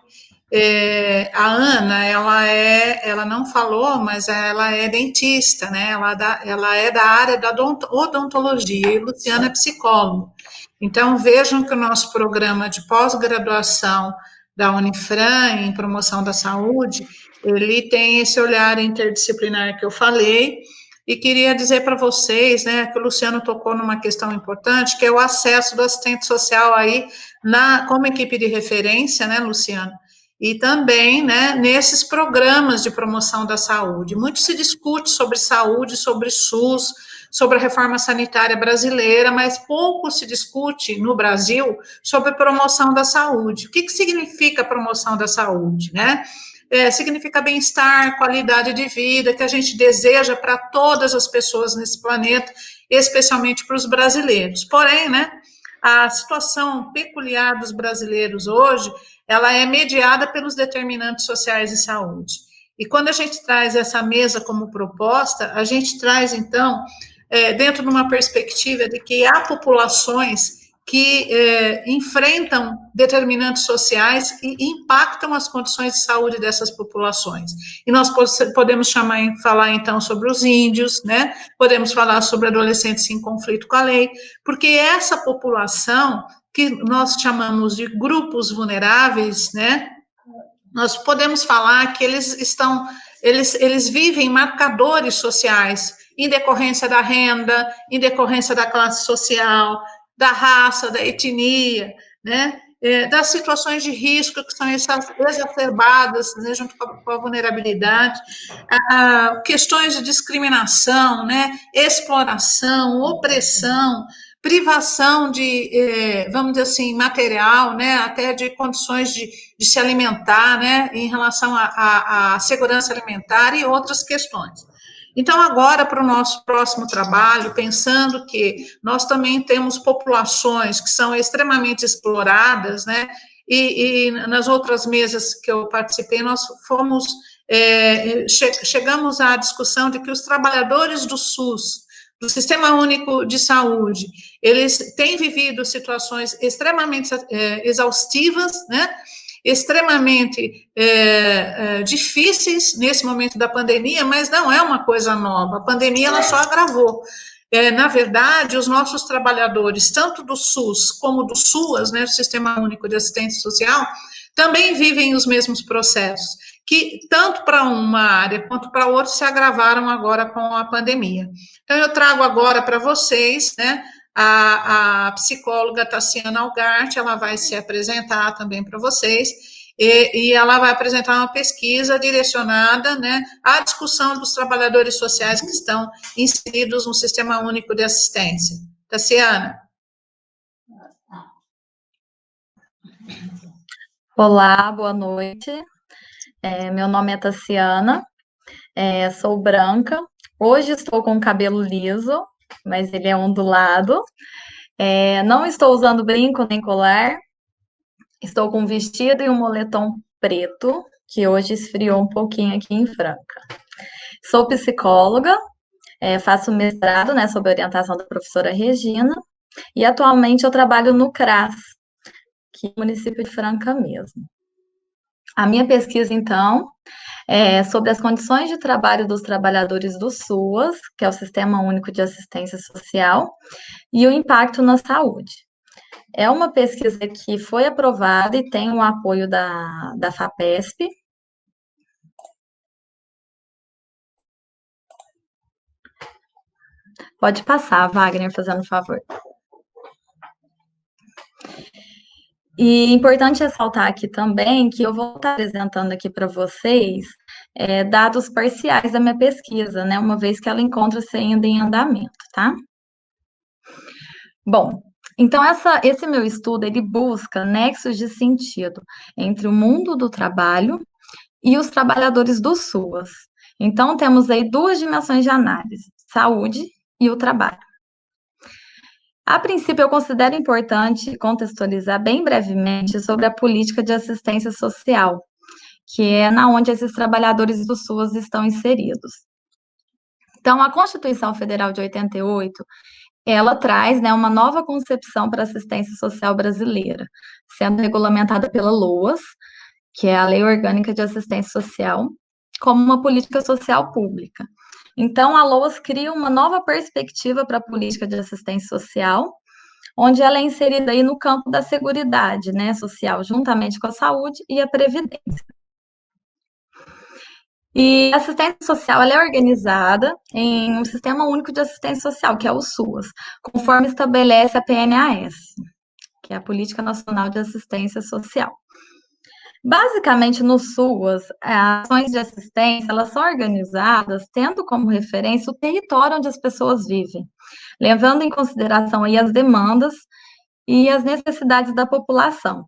A Ana, ela não falou, mas ela é dentista, né? Ela é da área da odontologia, e o Luciano é psicólogo. Então, vejam que o nosso programa de pós-graduação da Unifran, em promoção da saúde, ele tem esse olhar interdisciplinar que eu falei, e queria dizer para vocês, né, que o Luciano tocou numa questão importante, que é o acesso do assistente social aí, como equipe de referência, né, Luciano? E também, né, nesses programas de promoção da saúde. Muito se discute sobre saúde, sobre SUS, sobre a reforma sanitária brasileira, mas pouco se discute no Brasil sobre promoção da saúde. O que significa promoção da saúde, né? Significa bem-estar, qualidade de vida, que a gente deseja para todas as pessoas nesse planeta, especialmente para os brasileiros. Porém, né, a situação peculiar dos brasileiros hoje, ela é mediada pelos determinantes sociais de saúde. E quando a gente traz essa mesa como proposta, a gente traz, então, dentro de uma perspectiva de que há populações que enfrentam determinantes sociais e impactam as condições de saúde dessas populações. E nós podemos falar, então, sobre os índios, né? Podemos falar sobre adolescentes em conflito com a lei, porque essa população que nós chamamos de grupos vulneráveis, né? Nós podemos falar que eles vivem marcadores sociais, em decorrência da renda, em decorrência da classe social, da raça, da etnia, né? das situações de risco que são exacerbadas, né, junto com a vulnerabilidade, questões de discriminação, né, exploração, opressão, privação de, vamos dizer assim, material, né, até de condições de se alimentar, né, em relação à segurança alimentar e outras questões. Então, agora, para o nosso próximo trabalho, pensando que nós também temos populações que são extremamente exploradas, né, e nas outras mesas que eu participei, nós fomos, chegamos à discussão de que os trabalhadores do SUS, do Sistema Único de Saúde, eles têm vivido situações extremamente exaustivas, né, extremamente difíceis nesse momento da pandemia, mas não é uma coisa nova. A pandemia ela só agravou. Na verdade, os nossos trabalhadores, tanto do SUS como do SUAS, né, o Sistema Único de Assistência Social, também vivem os mesmos processos, que tanto para uma área quanto para outra se agravaram agora com a pandemia. Então, eu trago agora para vocês, né, a psicóloga Tassiana Algarte, ela vai se apresentar também para vocês, e ela vai apresentar uma pesquisa direcionada, né, à discussão dos trabalhadores sociais que estão inseridos no Sistema Único de Assistência. Tassiana. Olá, boa noite. Meu nome é Tassiana, sou branca. Hoje estou com o cabelo liso, mas ele é ondulado. Não estou usando brinco nem colar. Estou com um vestido e um moletom preto, que hoje esfriou um pouquinho aqui em Franca. Sou psicóloga, faço mestrado, né, sob orientação da professora Regina, e atualmente eu trabalho no CRAS, que é o município de Franca mesmo. A minha pesquisa, então, é sobre as condições de trabalho dos trabalhadores do SUAS, que é o Sistema Único de Assistência Social, e o impacto na saúde. É uma pesquisa que foi aprovada e tem o apoio da FAPESP. Pode passar, Wagner, fazendo favor. E importante ressaltar aqui também que eu vou estar apresentando aqui para vocês dados parciais da minha pesquisa, né, uma vez que ela encontra-se ainda em andamento, tá? Bom, então esse meu estudo, ele busca nexos de sentido entre o mundo do trabalho e os trabalhadores do SUAS. Então, temos aí duas dimensões de análise, saúde e o trabalho. A princípio, eu considero importante contextualizar bem brevemente sobre a política de assistência social, que é na onde esses trabalhadores do SUAS estão inseridos. Então, a Constituição Federal de 88, ela traz, né, uma nova concepção para a assistência social brasileira, sendo regulamentada pela LOAS, que é a Lei Orgânica de Assistência Social, como uma política social pública. Então, a LOAS cria uma nova perspectiva para a política de assistência social, onde ela é inserida aí no campo da seguridade, né, social, juntamente com a saúde e a previdência. E a assistência social ela é organizada em um Sistema Único de Assistência Social, que é o SUAS, conforme estabelece a PNAS, que é a Política Nacional de Assistência Social. Basicamente, no SUAS, as ações de assistência, elas são organizadas tendo como referência o território onde as pessoas vivem, levando em consideração aí as demandas e as necessidades da população.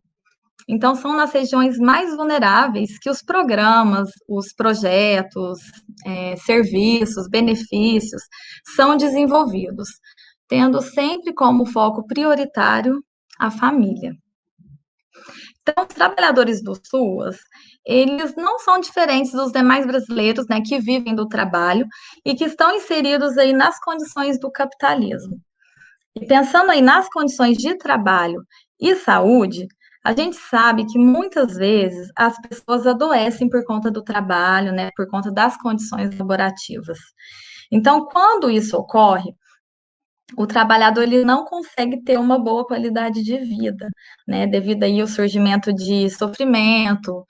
Então, são nas regiões mais vulneráveis que os programas, os projetos, serviços, benefícios são desenvolvidos, tendo sempre como foco prioritário a família. Então, os trabalhadores do SUAS, eles não são diferentes dos demais brasileiros, né, que vivem do trabalho e que estão inseridos aí nas condições do capitalismo. E pensando aí nas condições de trabalho e saúde, a gente sabe que muitas vezes as pessoas adoecem por conta do trabalho, né, por conta das condições laborativas. Então, quando isso ocorre, o trabalhador ele não consegue ter uma boa qualidade de vida, né, devido aí ao surgimento de sofrimento,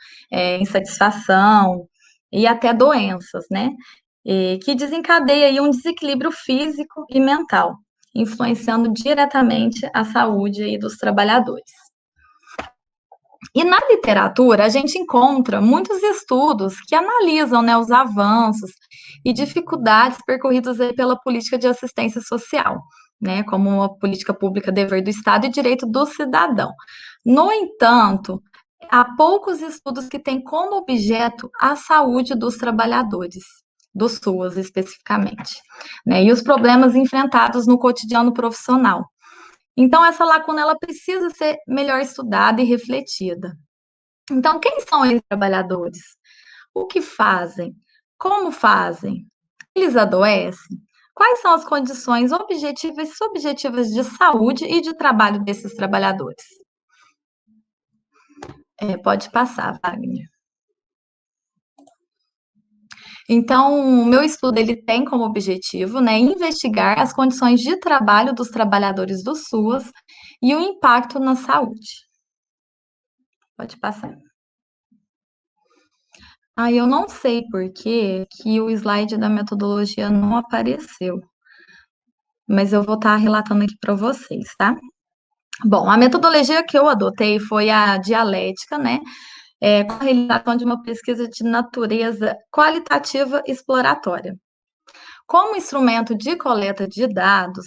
insatisfação e até doenças, né, que desencadeia aí um desequilíbrio físico e mental, influenciando diretamente a saúde aí dos trabalhadores. E na literatura, a gente encontra muitos estudos que analisam, né, os avanços e dificuldades percorridos aí pela política de assistência social, né, como uma política pública dever do Estado e direito do cidadão. No entanto, há poucos estudos que têm como objeto a saúde dos trabalhadores, dos SUAS especificamente, né, e os problemas enfrentados no cotidiano profissional. Então, essa lacuna ela precisa ser melhor estudada e refletida. Então, quem são esses trabalhadores? O que fazem? Como fazem? Eles adoecem? Quais são as condições objetivas e subjetivas de saúde e de trabalho desses trabalhadores? Pode passar, Wagner. Então, o meu estudo ele tem como objetivo, né, investigar as condições de trabalho dos trabalhadores do SUAS e o impacto na saúde. Pode passar. Eu não sei por que o slide da metodologia não apareceu, mas eu vou estar relatando aqui para vocês, tá? Bom, a metodologia que eu adotei foi a dialética, né? Com a realização de uma pesquisa de natureza qualitativa exploratória. Como instrumento de coleta de dados,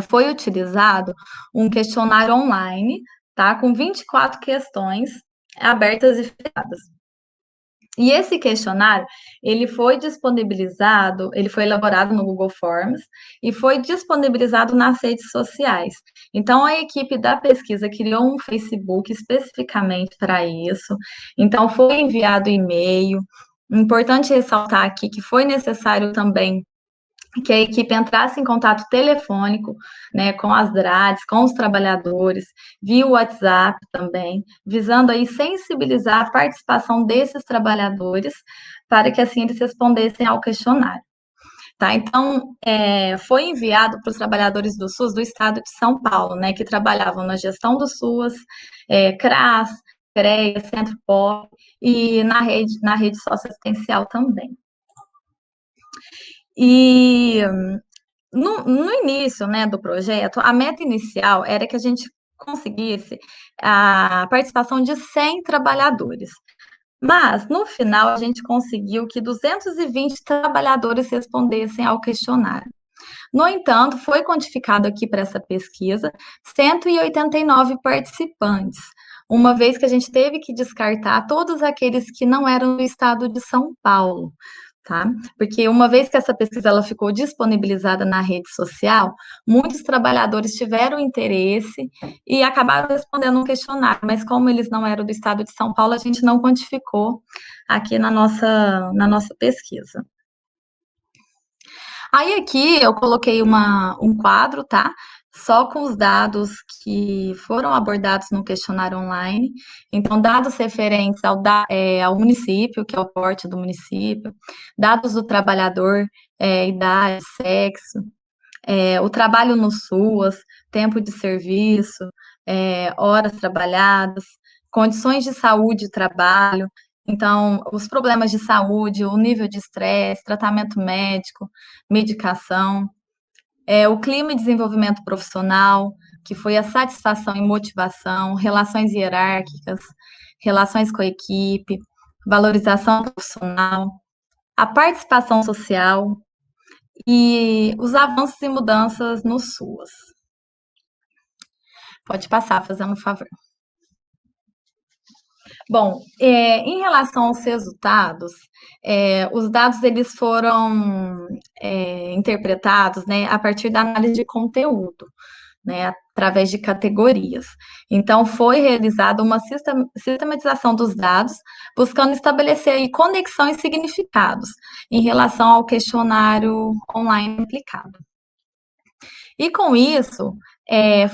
foi utilizado um questionário online, tá? Com 24 questões abertas e fechadas. E esse questionário, ele foi elaborado no Google Forms e foi disponibilizado nas redes sociais. Então, a equipe da pesquisa criou um Facebook especificamente para isso. Então, foi enviado e-mail. Importante ressaltar aqui que foi necessário também que a equipe entrasse em contato telefônico, né, com as DRADs, com os trabalhadores, via WhatsApp também, visando aí sensibilizar a participação desses trabalhadores para que assim eles respondessem ao questionário. Tá, então, foi enviado para os trabalhadores do SUS do estado de São Paulo, né, que trabalhavam na gestão do SUS, CRAS, CREA, Centro POP e na rede socioassistencial também. E no início, né, do projeto, a meta inicial era que a gente conseguisse a participação de 100 trabalhadores. Mas, no final, a gente conseguiu que 220 trabalhadores respondessem ao questionário. No entanto, foi quantificado aqui para essa pesquisa 189 participantes, uma vez que a gente teve que descartar todos aqueles que não eram do estado de São Paulo. Tá? Porque uma vez que essa pesquisa ela ficou disponibilizada na rede social, muitos trabalhadores tiveram interesse e acabaram respondendo um questionário, mas como eles não eram do estado de São Paulo, a gente não quantificou aqui na nossa pesquisa. Aí aqui eu coloquei um quadro, tá? Só com os dados que foram abordados no questionário online. Então, dados referentes ao município, que é o porte do município, dados do trabalhador, idade, sexo, o trabalho no SUAS, tempo de serviço, horas trabalhadas, condições de saúde e trabalho. Então, os problemas de saúde, o nível de estresse, tratamento médico, medicação, o clima e desenvolvimento profissional, que foi a satisfação e motivação, relações hierárquicas, relações com a equipe, valorização profissional, a participação social e os avanços e mudanças no SUAS. Pode passar, fazendo um favor. Bom, em relação aos resultados, os dados eles foram interpretados, né, a partir da análise de conteúdo, né, através de categorias. Então, foi realizada uma sistematização dos dados, buscando estabelecer aí conexão e significados em relação ao questionário online aplicado. E com isso,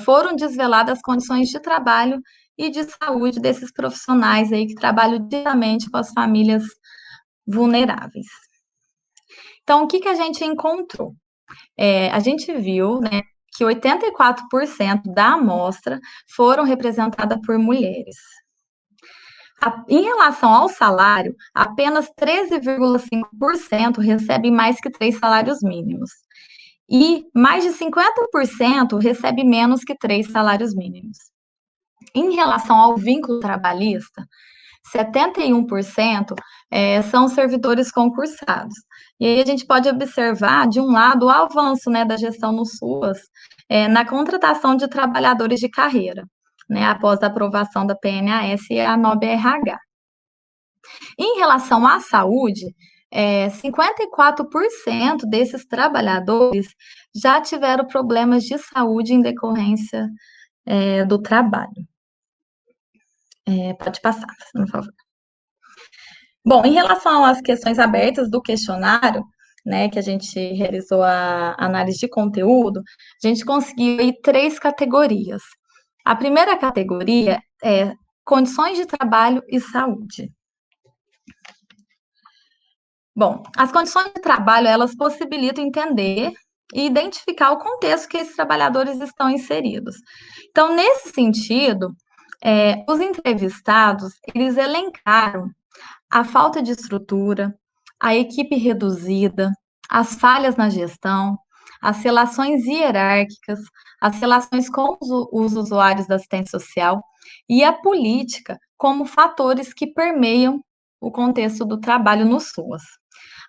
foram desveladas as condições de trabalho e de saúde desses profissionais aí que trabalham diretamente com as famílias vulneráveis. Então, o que a gente encontrou? A gente viu, né, que 84% da amostra foram representadas por mulheres. Em relação ao salário, apenas 13,5% recebe mais que 3 salários mínimos. E mais de 50% recebe menos que 3 salários mínimos. Em relação ao vínculo trabalhista, 71% são servidores concursados. E aí a gente pode observar, de um lado, o avanço, né, da gestão no SUAS na contratação de trabalhadores de carreira, né, após a aprovação da PNAS e a NOB-RH. Em relação à saúde, 54% desses trabalhadores já tiveram problemas de saúde em decorrência do trabalho. Pode passar, por favor. Bom, em relação às questões abertas do questionário, né, que a gente realizou a análise de conteúdo, a gente conseguiu aí 3 categorias. A primeira categoria é condições de trabalho e saúde. Bom, as condições de trabalho, elas possibilitam entender e identificar o contexto que esses trabalhadores estão inseridos. Então, nesse sentido, os entrevistados, eles elencaram a falta de estrutura, a equipe reduzida, as falhas na gestão, as relações hierárquicas, as relações com os usuários da assistência social e a política como fatores que permeiam o contexto do trabalho no SUAS.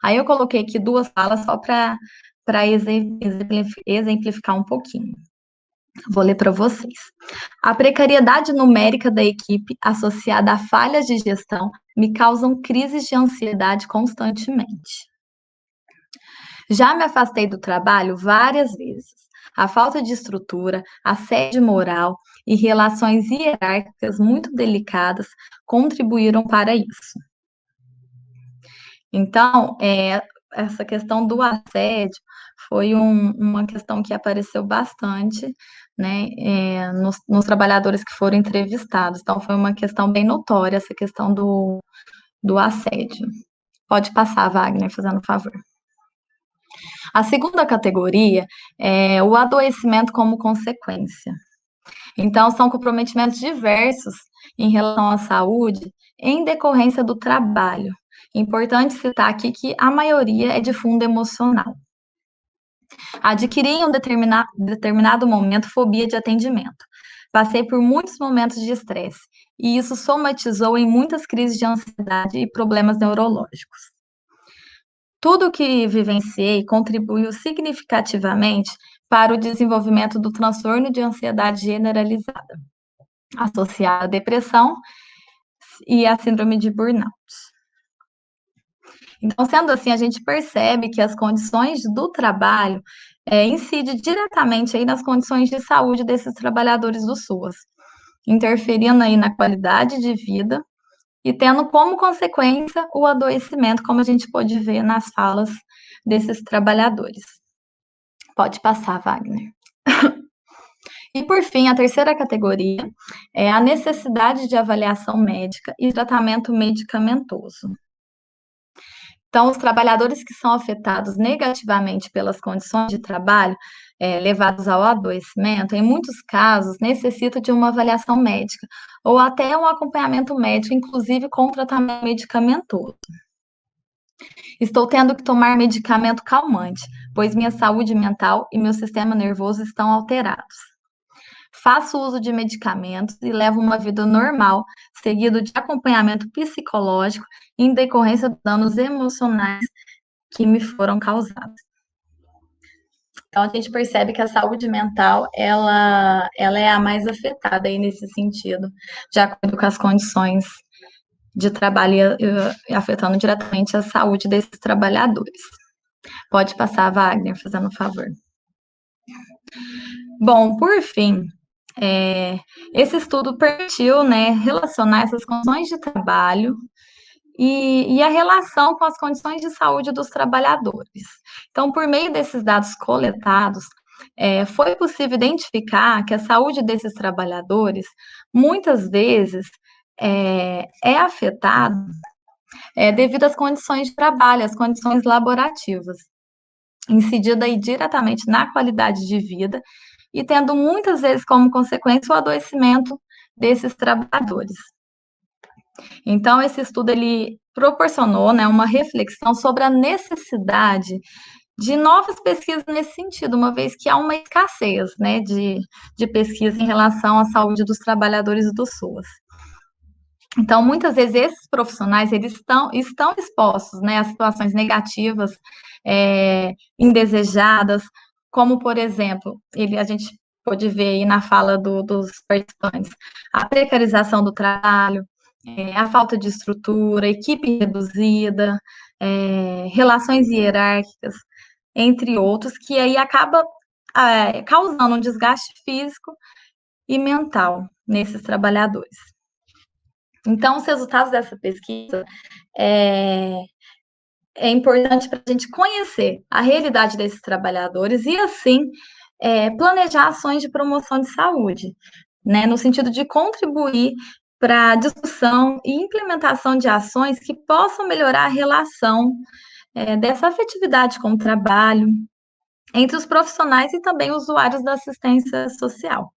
Aí eu coloquei aqui 2 falas só para exemplificar um pouquinho. Vou ler para vocês. A precariedade numérica da equipe associada a falhas de gestão me causam crises de ansiedade constantemente. Já me afastei do trabalho várias vezes. A falta de estrutura, assédio moral e relações hierárquicas muito delicadas contribuíram para isso. Então, essa questão do assédio foi uma questão que apareceu bastante, né, nos trabalhadores que foram entrevistados. Então, foi uma questão bem notória, essa questão do assédio. Pode passar, Wagner, fazendo favor. A segunda categoria é o adoecimento como consequência. Então, são comprometimentos diversos em relação à saúde em decorrência do trabalho. Importante citar aqui que a maioria é de fundo emocional. Adquiri em um determinado momento fobia de atendimento. Passei por muitos momentos de estresse, e isso somatizou em muitas crises de ansiedade e problemas neurológicos. Tudo o que vivenciei contribuiu significativamente para o desenvolvimento do transtorno de ansiedade generalizada, associado à depressão e à síndrome de burnout. Então, sendo assim, a gente percebe que as condições do trabalho incidem diretamente aí nas condições de saúde desses trabalhadores do SUAS, interferindo aí na qualidade de vida e tendo como consequência o adoecimento, como a gente pode ver nas falas desses trabalhadores. Pode passar, Wagner. E, por fim, a terceira categoria é a necessidade de avaliação médica e tratamento medicamentoso. Então, os trabalhadores que são afetados negativamente pelas condições de trabalho levados ao adoecimento, em muitos casos, necessitam de uma avaliação médica ou até um acompanhamento médico, inclusive com tratamento medicamentoso. Estou tendo que tomar medicamento calmante, pois minha saúde mental e meu sistema nervoso estão alterados. Faço uso de medicamentos e levo uma vida normal, seguido de acompanhamento psicológico em decorrência de danos emocionais que me foram causados. Então, a gente percebe que a saúde mental, ela é a mais afetada aí nesse sentido, de acordo com as condições de trabalho e afetando diretamente a saúde desses trabalhadores. Pode passar, Wagner, fazendo um favor. Bom, por fim, esse estudo permitiu, né, relacionar essas condições de trabalho e a relação com as condições de saúde dos trabalhadores. Então, por meio desses dados coletados, foi possível identificar que a saúde desses trabalhadores, muitas vezes, é afetada devido às condições de trabalho, às condições laborativas, incidindo aí diretamente na qualidade de vida e tendo muitas vezes como consequência o adoecimento desses trabalhadores. Então, esse estudo ele proporcionou, né, uma reflexão sobre a necessidade de novas pesquisas nesse sentido, uma vez que há uma escassez, né, de pesquisa em relação à saúde dos trabalhadores do SUAS. Então, muitas vezes, esses profissionais, eles estão expostos, né, a situações negativas, indesejadas, como, por exemplo, a gente pode ver aí na fala dos participantes, a precarização do trabalho, a falta de estrutura, equipe reduzida, relações hierárquicas, entre outros, que aí acaba causando um desgaste físico e mental nesses trabalhadores. Então, os resultados dessa pesquisa é importante para a gente conhecer a realidade desses trabalhadores e, assim, planejar ações de promoção de saúde, né, no sentido de contribuir para a discussão e implementação de ações que possam melhorar a relação dessa afetividade com o trabalho entre os profissionais e também usuários da assistência social,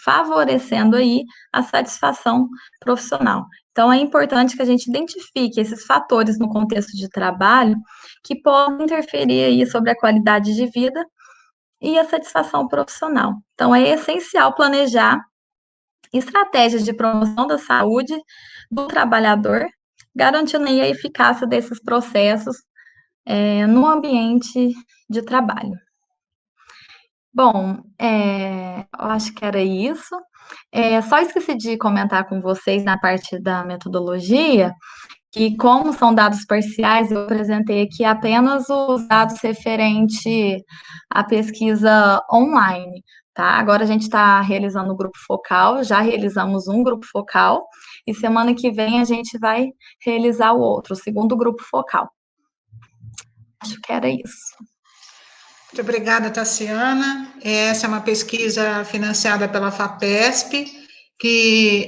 favorecendo aí a satisfação profissional. Então, é importante que a gente identifique esses fatores no contexto de trabalho que podem interferir aí sobre a qualidade de vida e a satisfação profissional. Então, é essencial planejar estratégias de promoção da saúde do trabalhador, garantindo aí a eficácia desses processos no ambiente de trabalho. Bom, eu acho que era isso. Só esqueci de comentar com vocês na parte da metodologia, que como são dados parciais, eu apresentei aqui apenas os dados referentes à pesquisa online, tá? Agora a gente está realizando o grupo focal, já realizamos um grupo focal, e semana que vem a gente vai realizar o outro, o segundo grupo focal. Acho que era isso. Muito obrigada, Tassiana. Essa é uma pesquisa financiada pela FAPESP, que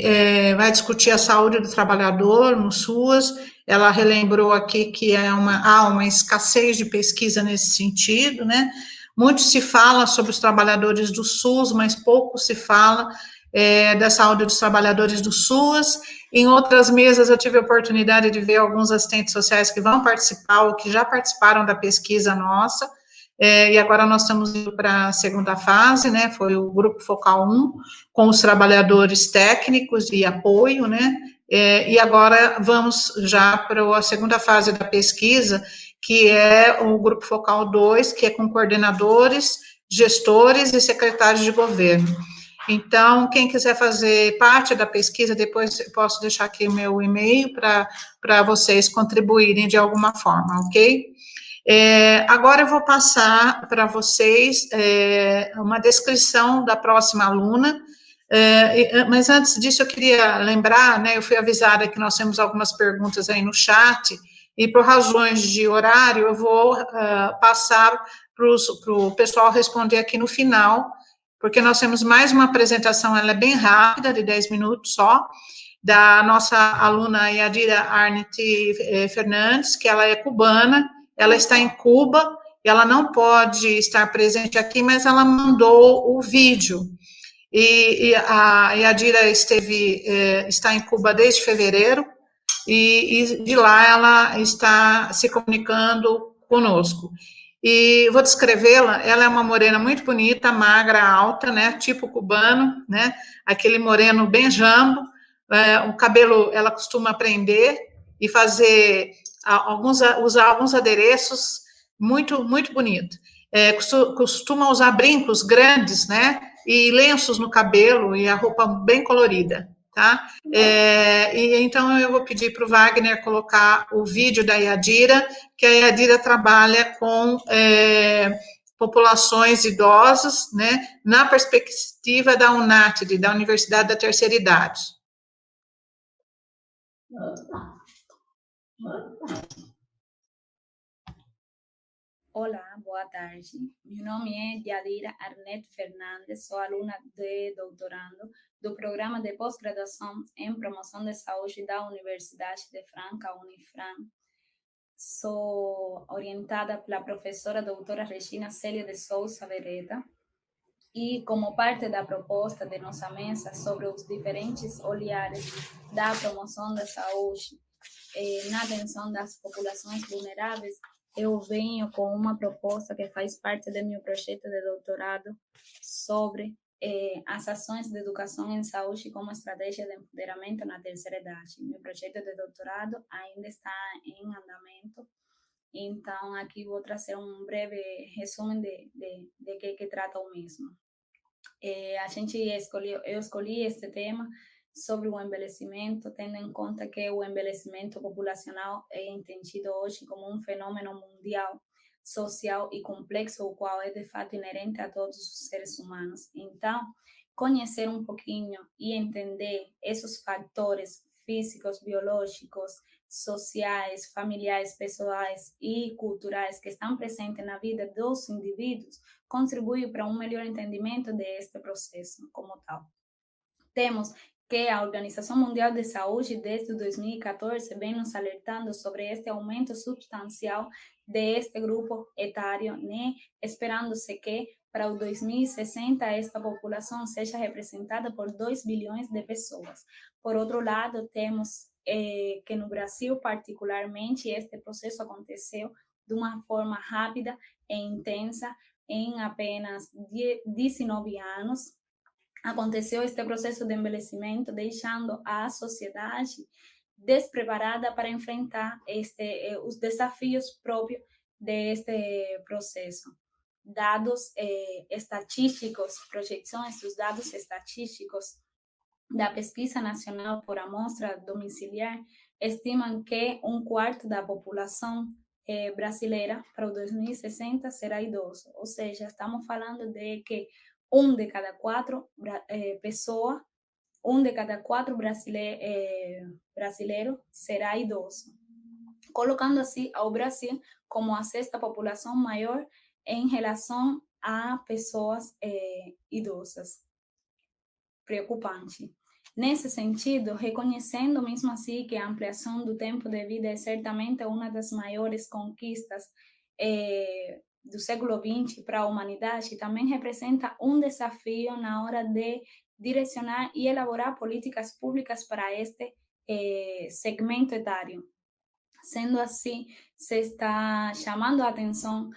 vai discutir a saúde do trabalhador no SUAS. Ela relembrou aqui que há uma escassez de pesquisa nesse sentido, né? Muito se fala sobre os trabalhadores do SUS, mas pouco se fala da saúde dos trabalhadores do SUAS. Em outras mesas, eu tive a oportunidade de ver alguns assistentes sociais que vão participar ou que já participaram da pesquisa nossa. E agora nós estamos indo para a segunda fase, né, foi o grupo focal 1, com os trabalhadores técnicos de apoio, né, e agora vamos já para a segunda fase da pesquisa, que é o grupo focal 2, que é com coordenadores, gestores e secretários de governo. Então, quem quiser fazer parte da pesquisa, depois eu posso deixar aqui o meu e-mail para vocês contribuírem de alguma forma, ok? Agora eu vou passar para vocês uma descrição da próxima aluna, mas antes disso eu queria lembrar, né, eu fui avisada que nós temos algumas perguntas aí no chat, e por razões de horário eu vou passar para o pessoal responder aqui no final, porque nós temos mais uma apresentação, ela é bem rápida, de 10 minutos só, da nossa aluna Yadira Arnett Fernandes, que ela é cubana. Ela está em Cuba, ela não pode estar presente aqui, mas ela mandou o vídeo. E a Yadira está em Cuba desde fevereiro, e de lá ela está se comunicando conosco. E vou descrevê-la, ela é uma morena muito bonita, magra, alta, né, tipo cubano, né, aquele moreno bem jambo, o cabelo ela costuma prender e fazer usar alguns adereços muito, muito bonito. Costuma usar brincos grandes, né, e lenços no cabelo, e a roupa bem colorida, tá? E então eu vou pedir para o Wagner colocar o vídeo da Yadira, que a Yadira trabalha com populações idosas, né, na perspectiva da UNATID, da Universidade da Terceira Idade. Olá, boa tarde. Meu nome é Yadira Arnett Fernandes, sou aluna de doutorando do Programa de Pós-Graduação em Promoção de Saúde da Universidade de Franca, Unifran. Sou orientada pela professora doutora Regina Célia de Souza Vereda e, como parte da proposta de nossa mesa sobre os diferentes olhares da promoção da saúde na atenção das populações vulneráveis, eu venho com uma proposta que faz parte do meu projeto de doutorado sobre as ações de educação em saúde como estratégia de empoderamento na terceira idade. Meu projeto de doutorado ainda está em andamento, então aqui vou trazer um breve resumo de que trata o mesmo. Eu escolhi este tema sobre o envelhecimento, tendo em conta que o envelhecimento populacional é entendido hoje como um fenômeno mundial, social e complexo, o qual é de fato inerente a todos os seres humanos. Então, conhecer um pouquinho e entender esses fatores físicos, biológicos, sociais, familiares, pessoais e culturais que estão presentes na vida dos indivíduos contribui para um melhor entendimento deste processo como tal. Temos que a Organização Mundial de Saúde, desde 2014, vem nos alertando sobre este aumento substancial deste grupo etário, né? Esperando-se que para o 2060 esta população seja representada por 2 bilhões de pessoas. Por outro lado, temos que no Brasil, particularmente, este processo aconteceu de uma forma rápida e intensa. Em apenas 19 anos, aconteceu este processo de envelhecimento, deixando a sociedade despreparada para enfrentar os desafios próprios deste processo. Dados estatísticos, projeções dos dados estatísticos da Pesquisa Nacional por Amostra Domiciliar estimam que 1/4 da população brasileira para o 2060 será idoso, ou seja, estamos falando de que 1 de cada 4 pessoas, 1 de cada 4 brasileiro será idoso, colocando assim ao Brasil como a 6ª população maior em relação a pessoas idosas. Preocupante. Nesse sentido, reconhecendo mesmo assim que a ampliação do tempo de vida é certamente uma das maiores conquistas do século XX para a humanidade, também representa um desafio na hora de direcionar e elaborar políticas públicas para este segmento etário. Sendo assim, se está chamando a atenção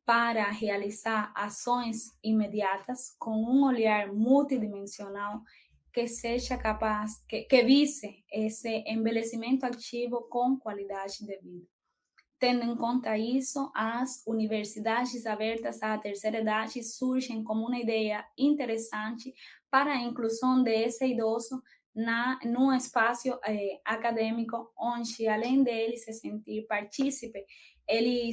para realizar ações imediatas com um olhar multidimensional que seja capaz, que vise esse envelhecimento ativo com qualidade de vida. Tendo em conta isso, as universidades abertas à terceira idade surgem como uma ideia interessante para a inclusão desse idoso num espaço acadêmico, onde, além dele se sentir partícipe, ele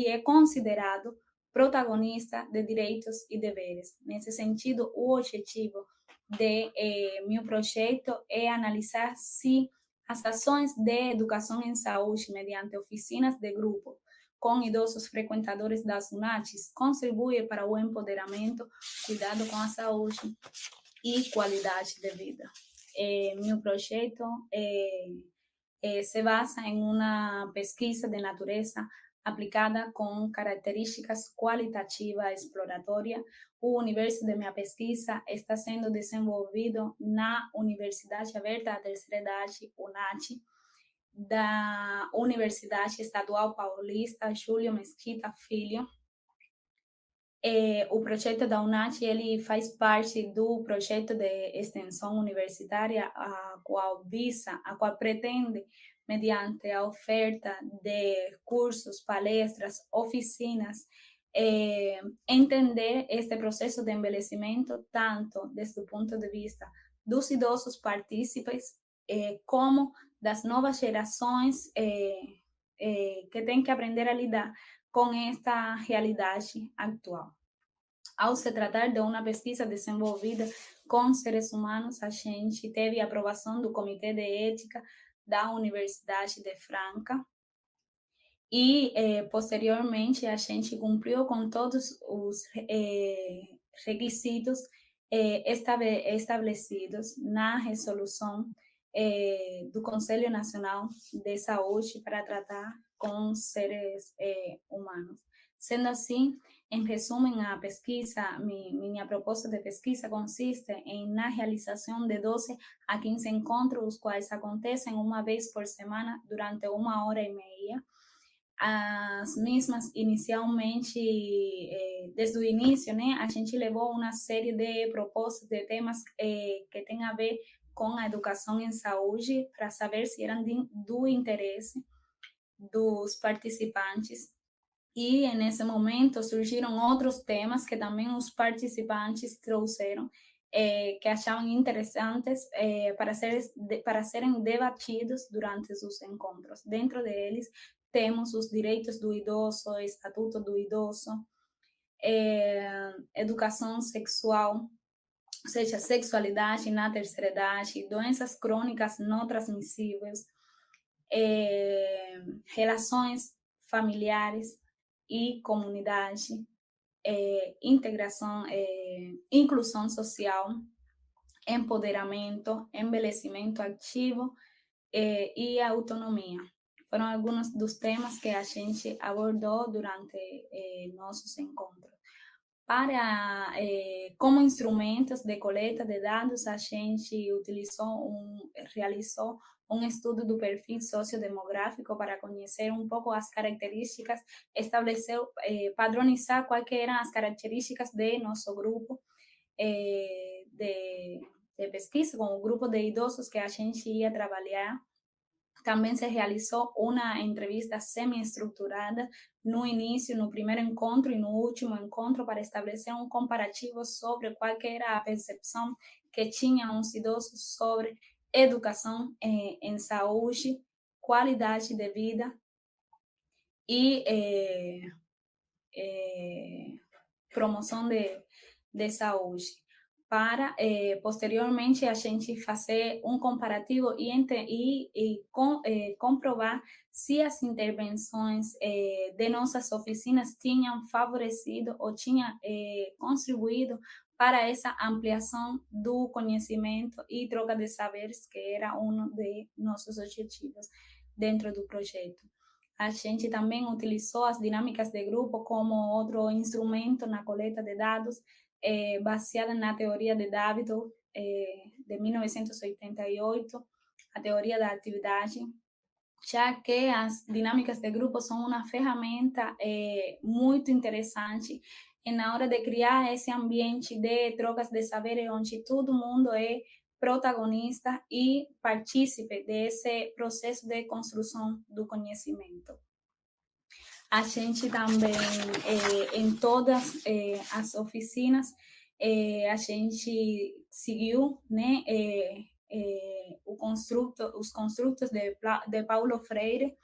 é considerado protagonista de direitos e deveres. Nesse sentido, o objetivo de meu projeto é analisar se as ações de educação em saúde mediante oficinas de grupo com idosos frequentadores das UNACHs contribuem para o empoderamento, cuidado com a saúde e qualidade de vida. Meu projeto se basa em uma pesquisa de natureza aplicada com características qualitativas exploratórias. O universo de minha pesquisa está sendo desenvolvido na Universidade Aberta à Terceira Idade, UNACH, da Universidade Estadual Paulista Júlio Mesquita Filho. O projeto da UNACH ele faz parte do projeto de extensão universitária, a qual pretende, mediante a oferta de cursos, palestras, oficinas, entender este processo de envelhecimento tanto desde o ponto de vista dos idosos partícipes, como das novas gerações que têm que aprender a lidar com esta realidade atual. Ao se tratar de uma pesquisa desenvolvida com seres humanos, a gente teve a aprovação do Comitê de Ética da Universidade de Franca e, posteriormente, a gente cumpriu com todos os requisitos estabelecidos na resolução do Conselho Nacional de Saúde para tratar com seres humanos. Sendo assim, em resumo, a pesquisa, minha proposta de pesquisa consiste na realização de 12 a 15 encontros, os quais acontecem uma vez por semana durante 1 hora e meia, as mesmas inicialmente, desde o início, né, a gente levou uma série de propostas de temas que tem a ver com a educação em saúde, para saber se eram do interesse dos participantes. E nesse momento surgiram outros temas que também os participantes trouxeram, que achavam interessantes para serem debatidos durante os encontros. Dentro deles, temos os direitos do idoso, o Estatuto do Idoso, educação sexual, ou seja, sexualidade na terceira idade, doenças crônicas não transmissíveis, relações familiares e comunidade, integração, inclusão social, empoderamento, envelhecimento ativo e autonomia. Foram alguns dos temas que a gente abordou durante nossos encontros. Como instrumentos de coleta de dados, a gente realizou um estudo do perfil sociodemográfico para conhecer um pouco as características, padronizar quais eram as características de nosso grupo de pesquisa, com o grupo de idosos que a gente ia trabalhar. Também se realizou uma entrevista semi-estruturada no início, no primeiro encontro e no último encontro, para estabelecer um comparativo sobre qual era a percepção que tinham os idosos sobre educação em saúde, qualidade de vida e promoção de saúde, para posteriormente a gente fazer um comparativo e comprovar se as intervenções de nossas oficinas tinham favorecido ou tinham contribuído para essa ampliação do conhecimento e troca de saberes, que era um de nossos objetivos dentro do projeto. A gente também utilizou as dinâmicas de grupo como outro instrumento na coleta de dados, baseada na teoria de Davidoff, de 1988, a teoria da atividade, já que as dinâmicas de grupo são uma ferramenta muito interessante na hora de criar esse ambiente de trocas de saberes, onde todo mundo é protagonista e partícipe desse processo de construção do conhecimento. A gente também, em todas as oficinas, a gente seguiu, né, os construtos de Paulo Freire,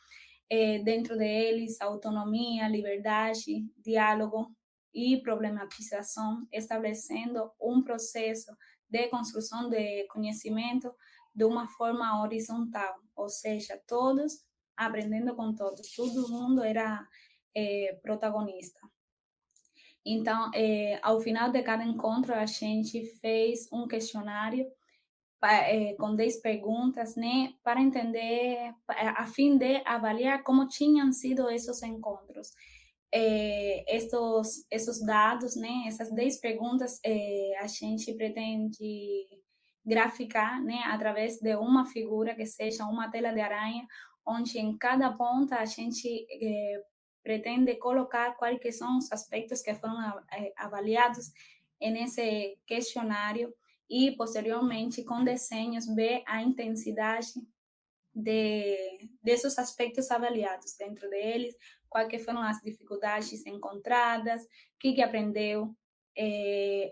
dentro deles autonomia, liberdade, diálogo e problematização, estabelecendo um processo de construção de conhecimento de uma forma horizontal, ou seja, todos aprendendo com todos, todo mundo era protagonista. Então, ao final de cada encontro, a gente fez um questionário com 10 perguntas, né, para entender, a fim de avaliar como tinham sido esses encontros. Esses dados, né, essas 10 perguntas, a gente pretende graficar, né, através de uma figura que seja uma tela de aranha, onde em cada ponta a gente pretende colocar quais são os aspectos que foram avaliados nesse questionário e, posteriormente, com desenhos, ver a intensidade desses aspectos avaliados. Dentro deles, quais foram as dificuldades encontradas, o que aprendeu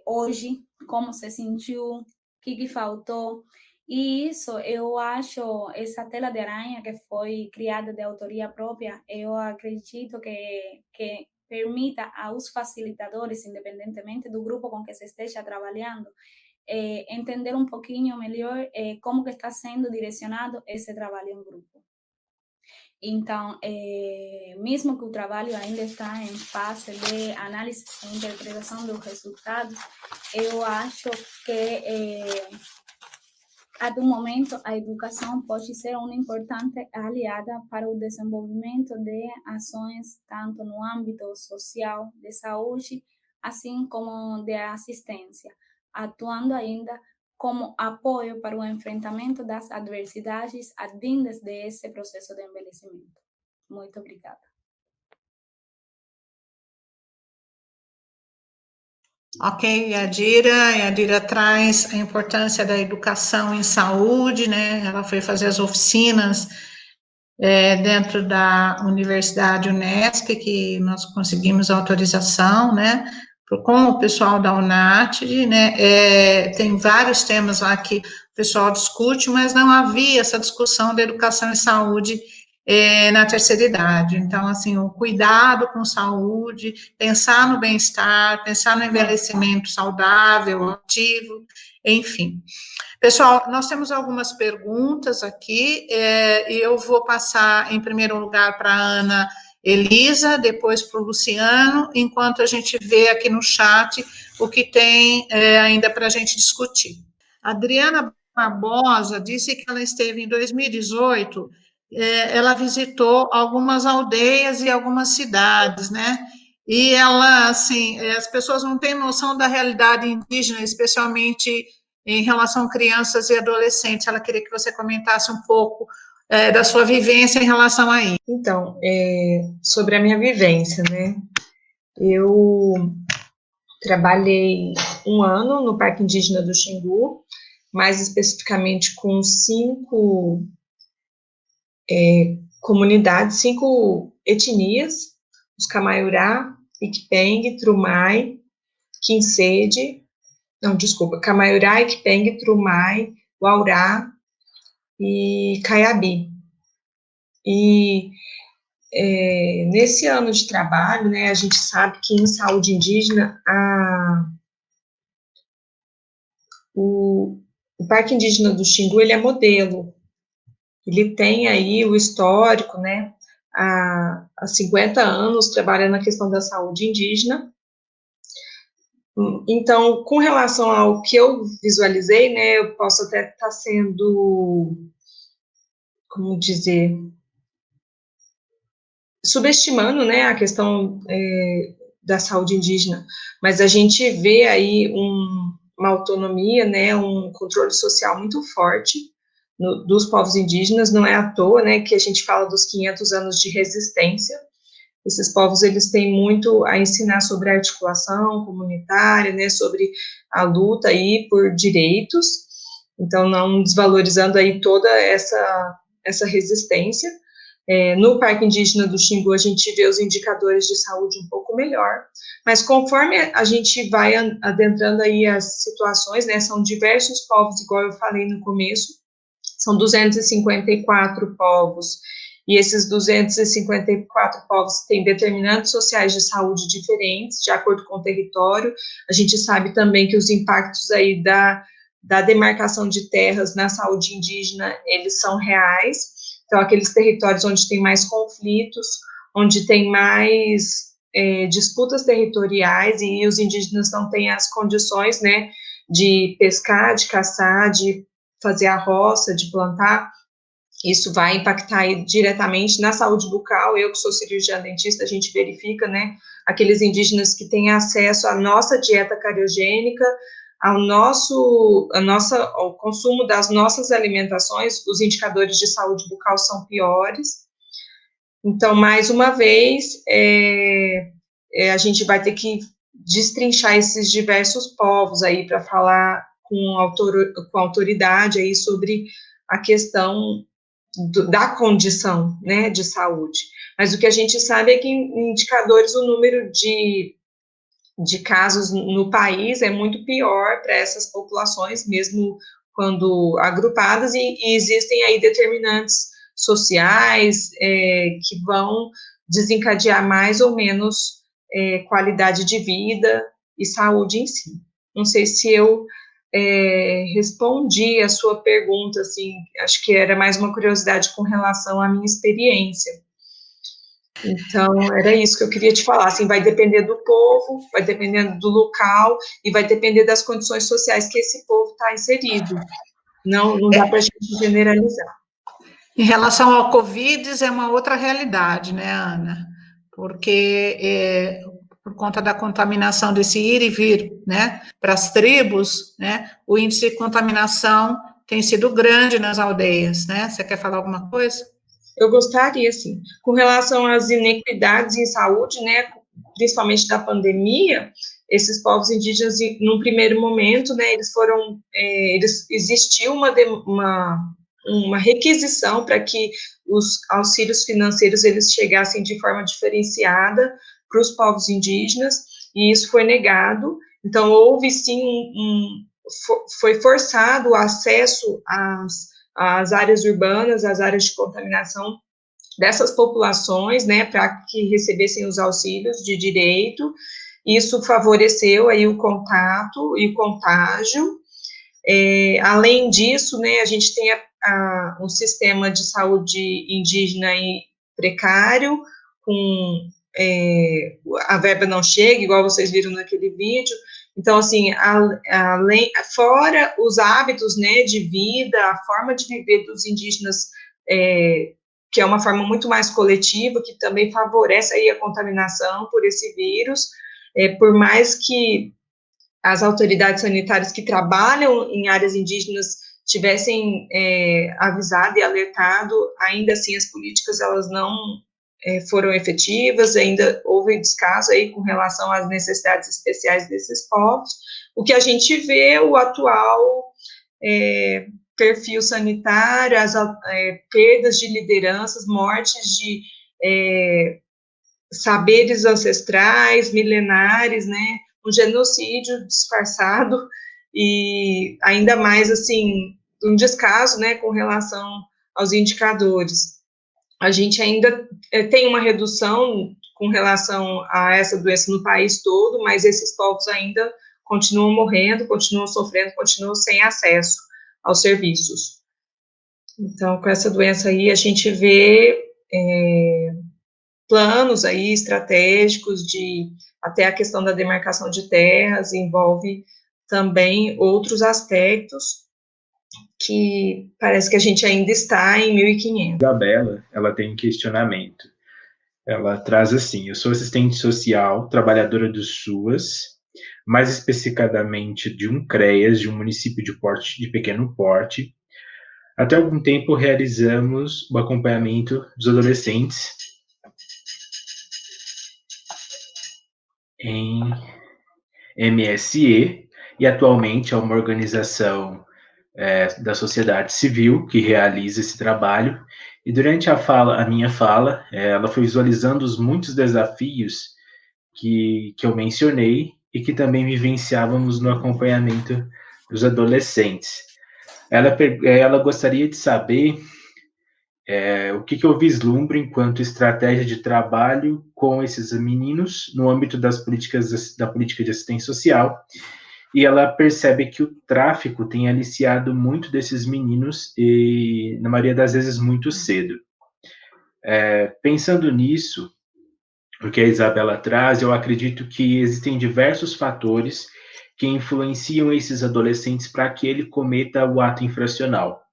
hoje, como se sentiu, o que faltou. E isso, eu acho, essa tela de aranha que foi criada de autoria própria, eu acredito que permita aos facilitadores, independentemente do grupo com que se esteja trabalhando, entender um pouquinho melhor como que está sendo direcionado esse trabalho em grupo. Então, mesmo que o trabalho ainda está em fase de análise e interpretação dos resultados, eu acho que do momento, a educação pode ser uma importante aliada para o desenvolvimento de ações tanto no âmbito social, de saúde, assim como de assistência, atuando ainda como apoio para o enfrentamento das adversidades advindas desse processo de envelhecimento. Muito obrigada. Ok, Yadira traz a importância da educação em saúde, né? Ela foi fazer as oficinas dentro da Universidade Unesp, que nós conseguimos autorização, né? Com o pessoal da UNATD, né? Tem vários temas lá que o pessoal discute, mas não havia essa discussão da educação em saúde na terceira idade. Então, assim, o cuidado com saúde, pensar no bem-estar, pensar no envelhecimento saudável, ativo, enfim. Pessoal, nós temos algumas perguntas aqui, e eu vou passar, em primeiro lugar, para a Ana Elisa, depois para o Luciano, enquanto a gente vê aqui no chat o que tem ainda para a gente discutir. A Adriana Barbosa disse que ela esteve em 2018, ela visitou algumas aldeias e algumas cidades, né? E ela, assim, as pessoas não têm noção da realidade indígena, especialmente em relação a crianças e adolescentes. Ela queria que você comentasse um pouco da sua vivência em relação a isso. Então, sobre a minha vivência, né? Eu trabalhei 1 ano no Parque Indígena do Xingu, mais especificamente com 5 comunidades, 5 etnias, os Camaiurá, Ikpeng, Trumai, Quincede, Camaiurá, Ikpeng, Trumai, Waurá e Caiabi. E nesse ano de trabalho, né, a gente sabe que em saúde indígena, o Parque Indígena do Xingu, ele é modelo. Ele tem aí o histórico, né, há 50 anos trabalhando na questão da saúde indígena. Então, com relação ao que eu visualizei, né, eu posso até estar sendo, como dizer, subestimando, né, a questão da saúde indígena, mas a gente vê aí uma autonomia, né, um controle social muito forte dos povos indígenas. Não é à toa, né, que a gente fala dos 500 anos de resistência. Esses povos, eles têm muito a ensinar sobre a articulação comunitária, né, sobre a luta aí por direitos, então não desvalorizando aí toda essa resistência. No Parque Indígena do Xingu, a gente vê os indicadores de saúde um pouco melhor, mas conforme a gente vai adentrando aí as situações, né, são diversos povos, igual eu falei no começo, são 254 povos, e esses 254 povos têm determinantes sociais de saúde diferentes, de acordo com o território. A gente sabe também que os impactos aí da demarcação de terras na saúde indígena, eles são reais. Então, aqueles territórios onde tem mais conflitos, onde tem mais disputas territoriais, e os indígenas não têm as condições, né, de pescar, de caçar, de fazer a roça, de plantar, isso vai impactar diretamente na saúde bucal. Eu, que sou cirurgiã dentista, a gente verifica, né, aqueles indígenas que têm acesso à nossa dieta cariogênica, ao consumo das nossas alimentações, os indicadores de saúde bucal são piores. Então, mais uma vez, a gente vai ter que destrinchar esses diversos povos aí para falar com autoridade aí sobre a questão da condição, né, de saúde. Mas o que a gente sabe é que em indicadores o número de casos no país é muito pior para essas populações, mesmo quando agrupadas, e existem aí determinantes sociais que vão desencadear mais ou menos qualidade de vida e saúde em si. Não sei se eu respondi a sua pergunta, assim, acho que era mais uma curiosidade com relação à minha experiência. Então, era isso que eu queria te falar, assim, vai depender do povo, vai depender do local, e vai depender das condições sociais que esse povo está inserido. Não dá para a gente generalizar. Em relação ao Covid, é uma outra realidade, né, Ana? Porque por conta da contaminação desse ir e vir, né, para as tribos, né, o índice de contaminação tem sido grande nas aldeias, né? Você quer falar alguma coisa? Eu gostaria, sim. Com relação às inequidades em saúde, né, principalmente da pandemia, esses povos indígenas, num primeiro momento, né, existiu uma requisição para que os auxílios financeiros eles chegassem de forma diferenciada para os povos indígenas, e isso foi negado. Então, houve sim foi forçado o acesso às áreas urbanas, às áreas de contaminação dessas populações, né, para que recebessem os auxílios de direito. Isso favoreceu aí o contato e o contágio. Além disso, né, a gente tem um sistema de saúde indígena precário, a verba não chega, igual vocês viram naquele vídeo. Então, assim, fora os hábitos, né, de vida, a forma de viver dos indígenas, que é uma forma muito mais coletiva, que também favorece aí a contaminação por esse vírus, por mais que as autoridades sanitárias que trabalham em áreas indígenas tivessem avisado e alertado, ainda assim as políticas elas não foram efetivas, ainda houve descaso aí com relação às necessidades especiais desses povos. O que a gente vê, o atual perfil sanitário, as perdas de lideranças, mortes de saberes ancestrais, milenares, né, um genocídio disfarçado, e ainda mais, assim, um descaso, né, com relação aos indicadores. A gente ainda tem uma redução com relação a essa doença no país todo, mas esses povos ainda continuam morrendo, continuam sofrendo, continuam sem acesso aos serviços. Então, com essa doença aí, a gente vê planos aí estratégicos até a questão da demarcação de terras, envolve também outros aspectos que parece que a gente ainda está em 1500. Isabela, ela tem um questionamento. Ela traz assim: eu sou assistente social, trabalhadora do SUAS, mais especificadamente de um CREAS, de um município de pequeno porte. Até algum tempo realizamos o acompanhamento dos adolescentes em MSE, e atualmente é uma organização da sociedade civil que realiza esse trabalho. E durante a minha fala, ela foi visualizando os muitos desafios que eu mencionei e que também vivenciávamos no acompanhamento dos adolescentes. Ela gostaria de saber o que eu vislumbro enquanto estratégia de trabalho com esses meninos no âmbito da política de assistência social, e ela percebe que o tráfico tem aliciado muito desses meninos, e na maioria das vezes muito cedo. Pensando nisso, o que a Isabela traz, eu acredito que existem diversos fatores que influenciam esses adolescentes para que ele cometa o ato infracional,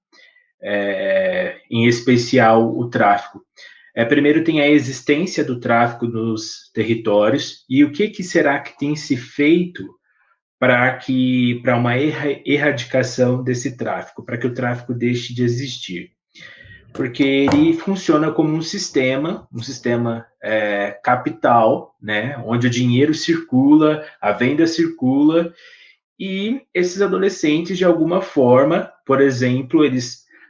em especial o tráfico. Primeiro tem a existência do tráfico nos territórios, e o que será que tem se feito para uma erradicação desse tráfico, para que o tráfico deixe de existir. Porque ele funciona como um sistema capital, né, onde o dinheiro circula, a venda circula, e esses adolescentes, de alguma forma, por exemplo,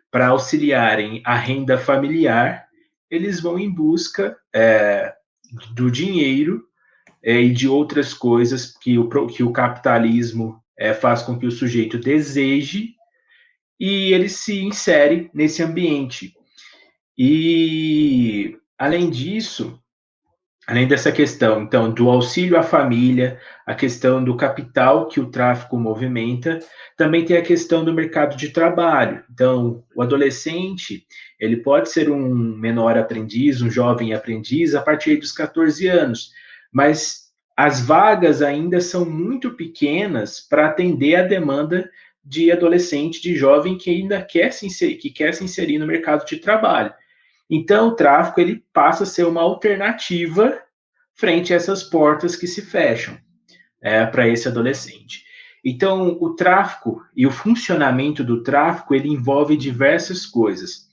para auxiliarem a renda familiar, eles vão em busca do dinheiro e de outras coisas que o capitalismo faz com que o sujeito deseje, e ele se insere nesse ambiente. E, além disso, além dessa questão, então, do auxílio à família, a questão do capital que o tráfico movimenta, também tem a questão do mercado de trabalho. Então, o adolescente, ele pode ser um menor aprendiz, um jovem aprendiz, a partir dos 14 anos, mas as vagas ainda são muito pequenas para atender a demanda de adolescente, de jovem que ainda quer se inserir no mercado de trabalho. Então, o tráfico ele passa a ser uma alternativa frente a essas portas que se fecham para esse adolescente. Então, o tráfico e o funcionamento do tráfico, ele envolve diversas coisas.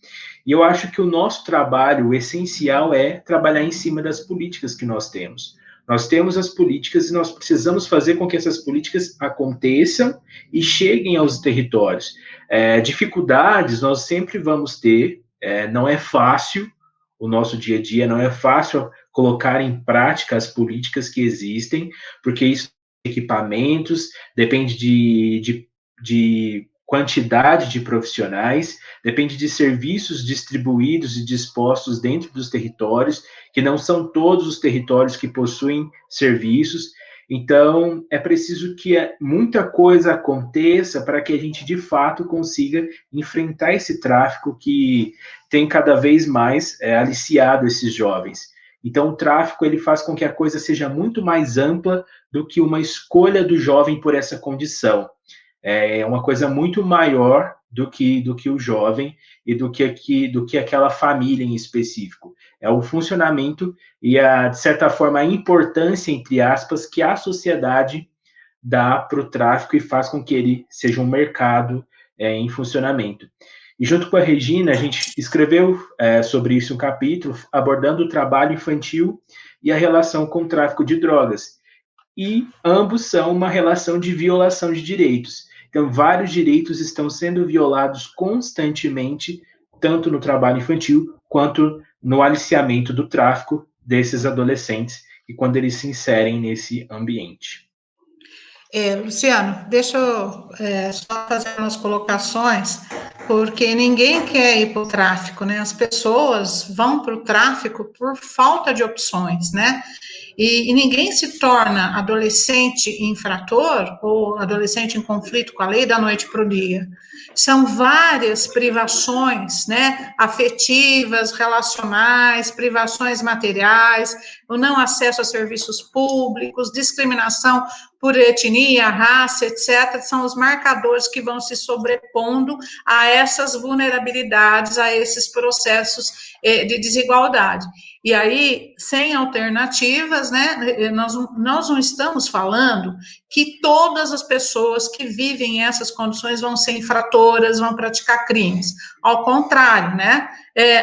E eu acho que o nosso trabalho, o essencial, é trabalhar em cima das políticas que nós temos. Nós temos as políticas e nós precisamos fazer com que essas políticas aconteçam e cheguem aos territórios. Dificuldades nós sempre vamos ter, não é fácil o nosso dia a dia, não é fácil colocar em prática as políticas que existem, porque isso de equipamentos, depende de quantidade de profissionais, depende de serviços distribuídos e dispostos dentro dos territórios, que não são todos os territórios que possuem serviços. Então, é preciso que muita coisa aconteça para que a gente, de fato, consiga enfrentar esse tráfico que tem cada vez mais aliciado esses jovens. Então, o tráfico ele faz com que a coisa seja muito mais ampla do que uma escolha do jovem por essa condição. É uma coisa muito maior do que o jovem e do que aquela família em específico. É o funcionamento e, de certa forma, a importância, entre aspas, que a sociedade dá para o tráfico e faz com que ele seja um mercado em funcionamento. E junto com a Regina, a gente escreveu sobre isso um capítulo, abordando o trabalho infantil e a relação com o tráfico de drogas. E ambos são uma relação de violação de direitos. Então, vários direitos estão sendo violados constantemente, tanto no trabalho infantil, quanto no aliciamento do tráfico desses adolescentes, e quando eles se inserem nesse ambiente. Luciano, deixa eu só fazer umas colocações, porque ninguém quer ir para o tráfico, né? As pessoas vão para o tráfico por falta de opções, né? E ninguém se torna adolescente infrator ou adolescente em conflito com a lei da noite para o dia. São várias privações, né, afetivas, relacionais, privações materiais, o não acesso a serviços públicos, discriminação por etnia, raça, etc., são os marcadores que vão se sobrepondo a essas vulnerabilidades, a esses processos de desigualdade. E aí, sem alternativas, né, nós não estamos falando que todas as pessoas que vivem em essas condições vão ser infratoras, vão praticar crimes. Ao contrário, né,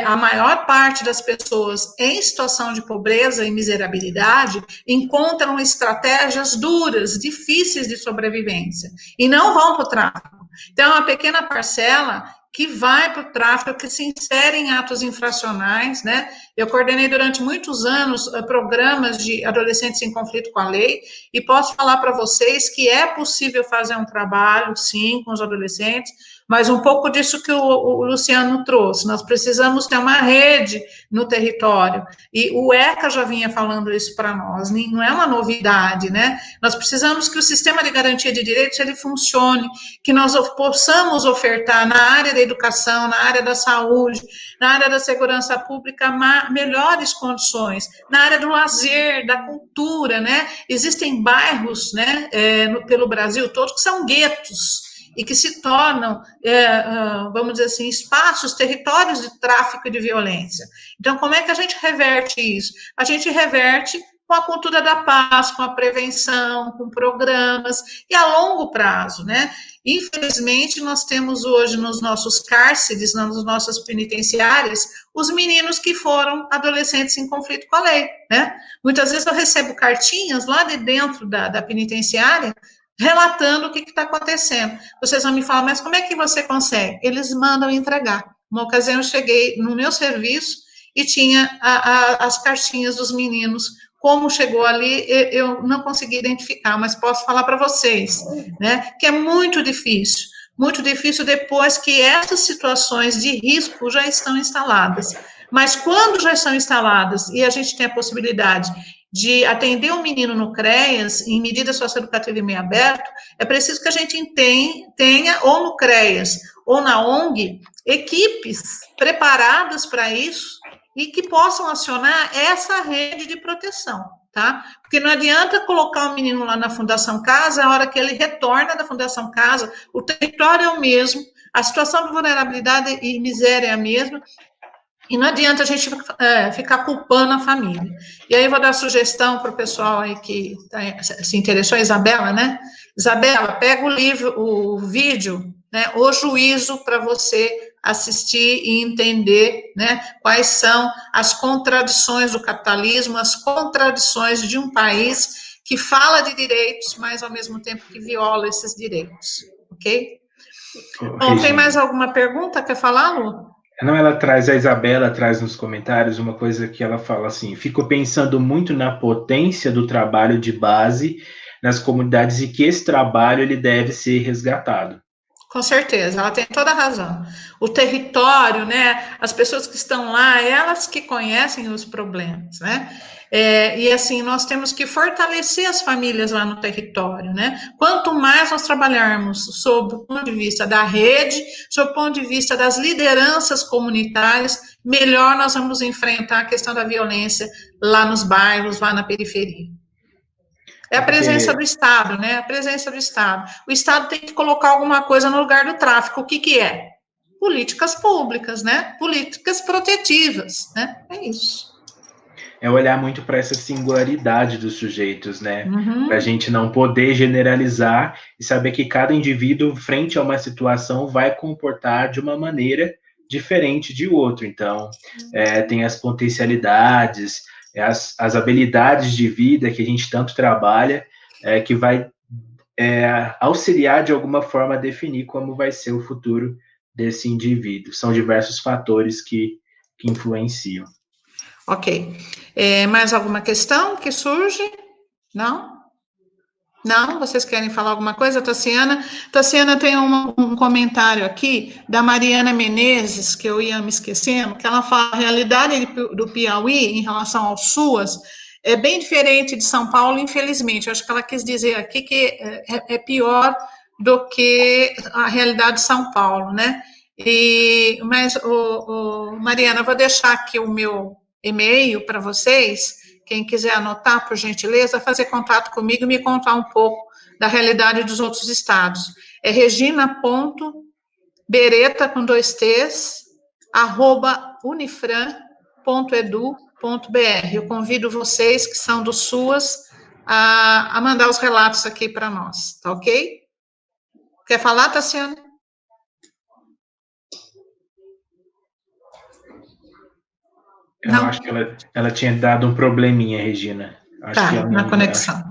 a maior parte das pessoas em situação de pobreza e miserabilidade encontram estratégias duras, difíceis de sobrevivência, e não vão para o tráfico. Então, é uma pequena parcela que vai para o tráfico, que se insere em atos infracionais, né? Eu coordenei durante muitos anos programas de adolescentes em conflito com a lei, e posso falar para vocês que é possível fazer um trabalho, sim, com os adolescentes, mas um pouco disso que o Luciano trouxe, nós precisamos ter uma rede no território, e o ECA já vinha falando isso para nós, não é uma novidade, né? Nós precisamos que o sistema de garantia de direitos, ele funcione, que nós possamos ofertar na área da educação, na área da saúde, na área da segurança pública, melhores condições, na área do lazer, da cultura, né? Existem bairros, né, pelo Brasil todo, que são guetos, e que se tornam, vamos dizer assim, espaços, territórios de tráfico e de violência. Então, como é que a gente reverte isso? A gente reverte com a cultura da paz, com a prevenção, com programas, e a longo prazo, né? Infelizmente, nós temos hoje nos nossos cárceres, nas nossas penitenciárias, os meninos que foram adolescentes em conflito com a lei, né? Muitas vezes eu recebo cartinhas lá de dentro da penitenciária, relatando o que está acontecendo. Vocês vão me falar, mas como é que você consegue? Eles mandam entregar. Uma ocasião eu cheguei no meu serviço e tinha as cartinhas dos meninos. Como chegou ali, eu não consegui identificar, mas posso falar para vocês, né, que é muito difícil depois que essas situações de risco já estão instaladas. Mas quando já estão instaladas e a gente tem a possibilidade de atender um menino no CREAS, em medida socioeducativa em meio aberto, é preciso que a gente tenha, ou no CREAS, ou na ONG, equipes preparadas para isso e que possam acionar essa rede de proteção, tá? Porque não adianta colocar o menino lá na Fundação Casa, a hora que ele retorna da Fundação Casa, o território é o mesmo, a situação de vulnerabilidade e miséria é a mesma, e não adianta a gente ficar culpando a família. E aí eu vou dar sugestão para o pessoal aí que se interessou, a Isabela, né? Isabela, pega o livro, o vídeo, né? O Juízo, para você assistir e entender, né, quais são as contradições do capitalismo, as contradições de um país que fala de direitos, mas ao mesmo tempo que viola esses direitos, ok? Bom, tem mais alguma pergunta? Quer falar, Lu? Não, a Isabela traz nos comentários uma coisa que ela fala assim: fico pensando muito na potência do trabalho de base nas comunidades e que esse trabalho ele deve ser resgatado. Com certeza, ela tem toda a razão. O território, né, as pessoas que estão lá, elas que conhecem os problemas, né? E assim, nós temos que fortalecer as famílias lá no território, né? Quanto mais nós trabalharmos sob o ponto de vista da rede, sob o ponto de vista das lideranças comunitárias, melhor nós vamos enfrentar a questão da violência lá nos bairros, lá na periferia. É a presença do Estado, né? A presença do Estado. O Estado tem que colocar alguma coisa no lugar do tráfico. O que que é? Políticas públicas, né? Políticas protetivas, né? É isso. É olhar muito para essa singularidade dos sujeitos, né? Para a gente não poder generalizar e saber que cada indivíduo, frente a uma situação, vai comportar de uma maneira diferente de outro. Então, tem as potencialidades, as habilidades de vida que a gente tanto trabalha, que vai auxiliar de alguma forma a definir como vai ser o futuro desse indivíduo. São diversos fatores que influenciam. Ok. Mais alguma questão que surge? Não? Não? Vocês querem falar alguma coisa, Tassiana? Tassiana, tem um comentário aqui da Mariana Menezes, que eu ia me esquecendo, que ela fala: a realidade do Piauí em relação ao SUAS é bem diferente de São Paulo, infelizmente. Eu acho que ela quis dizer aqui que é pior do que a realidade de São Paulo, né? Mas, Mariana, eu vou deixar aqui o meu e-mail para vocês. Quem quiser anotar, por gentileza, fazer contato comigo e me contar um pouco da realidade dos outros estados. É regina.beretta, com 2 T's, @unifran.edu.br. Eu convido vocês que são do SUAS a mandar os relatos aqui para nós, tá ok? Quer falar, Tassiana? Eu acho que ela tinha dado um probleminha, Regina. Acho que na conexão.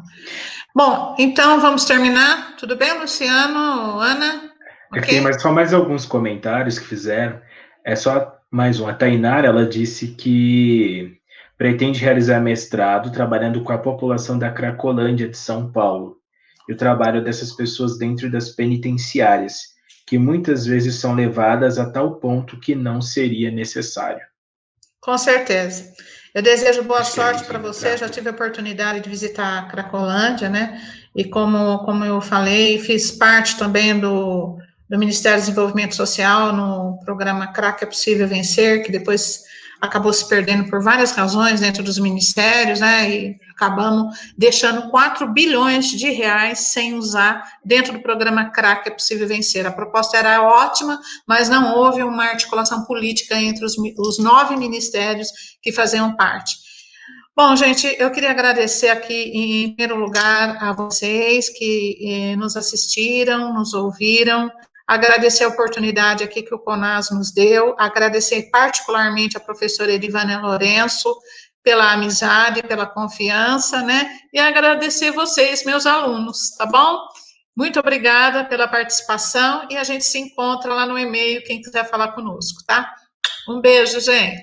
Bom, então vamos terminar. Tudo bem, Luciano, Ana? Okay? Mas só mais alguns comentários que fizeram. É só mais um. A Tainara, ela disse que pretende realizar mestrado trabalhando com a população da Cracolândia de São Paulo e o trabalho dessas pessoas dentro das penitenciárias, que muitas vezes são levadas a tal ponto que não seria necessário. Com certeza. Eu desejo boa sorte para você. Já tive a oportunidade de visitar a Cracolândia, né? E como eu falei, fiz parte também do Ministério do Desenvolvimento Social no programa CRAC é Possível Vencer, que depois acabou se perdendo por várias razões dentro dos ministérios, né? E acabamos deixando 4 bilhões de reais sem usar dentro do programa CRAC é Possível Vencer. A proposta era ótima, mas não houve uma articulação política entre os 9 ministérios que faziam parte. Bom, gente, eu queria agradecer aqui, em primeiro lugar, a vocês que nos assistiram, nos ouviram, agradecer a oportunidade aqui que o CONAS nos deu, agradecer particularmente a professora Edivânia Lourenço pela amizade, pela confiança, né, e agradecer vocês, meus alunos, tá bom? Muito obrigada pela participação e a gente se encontra lá no e-mail, quem quiser falar conosco, tá? Um beijo, gente.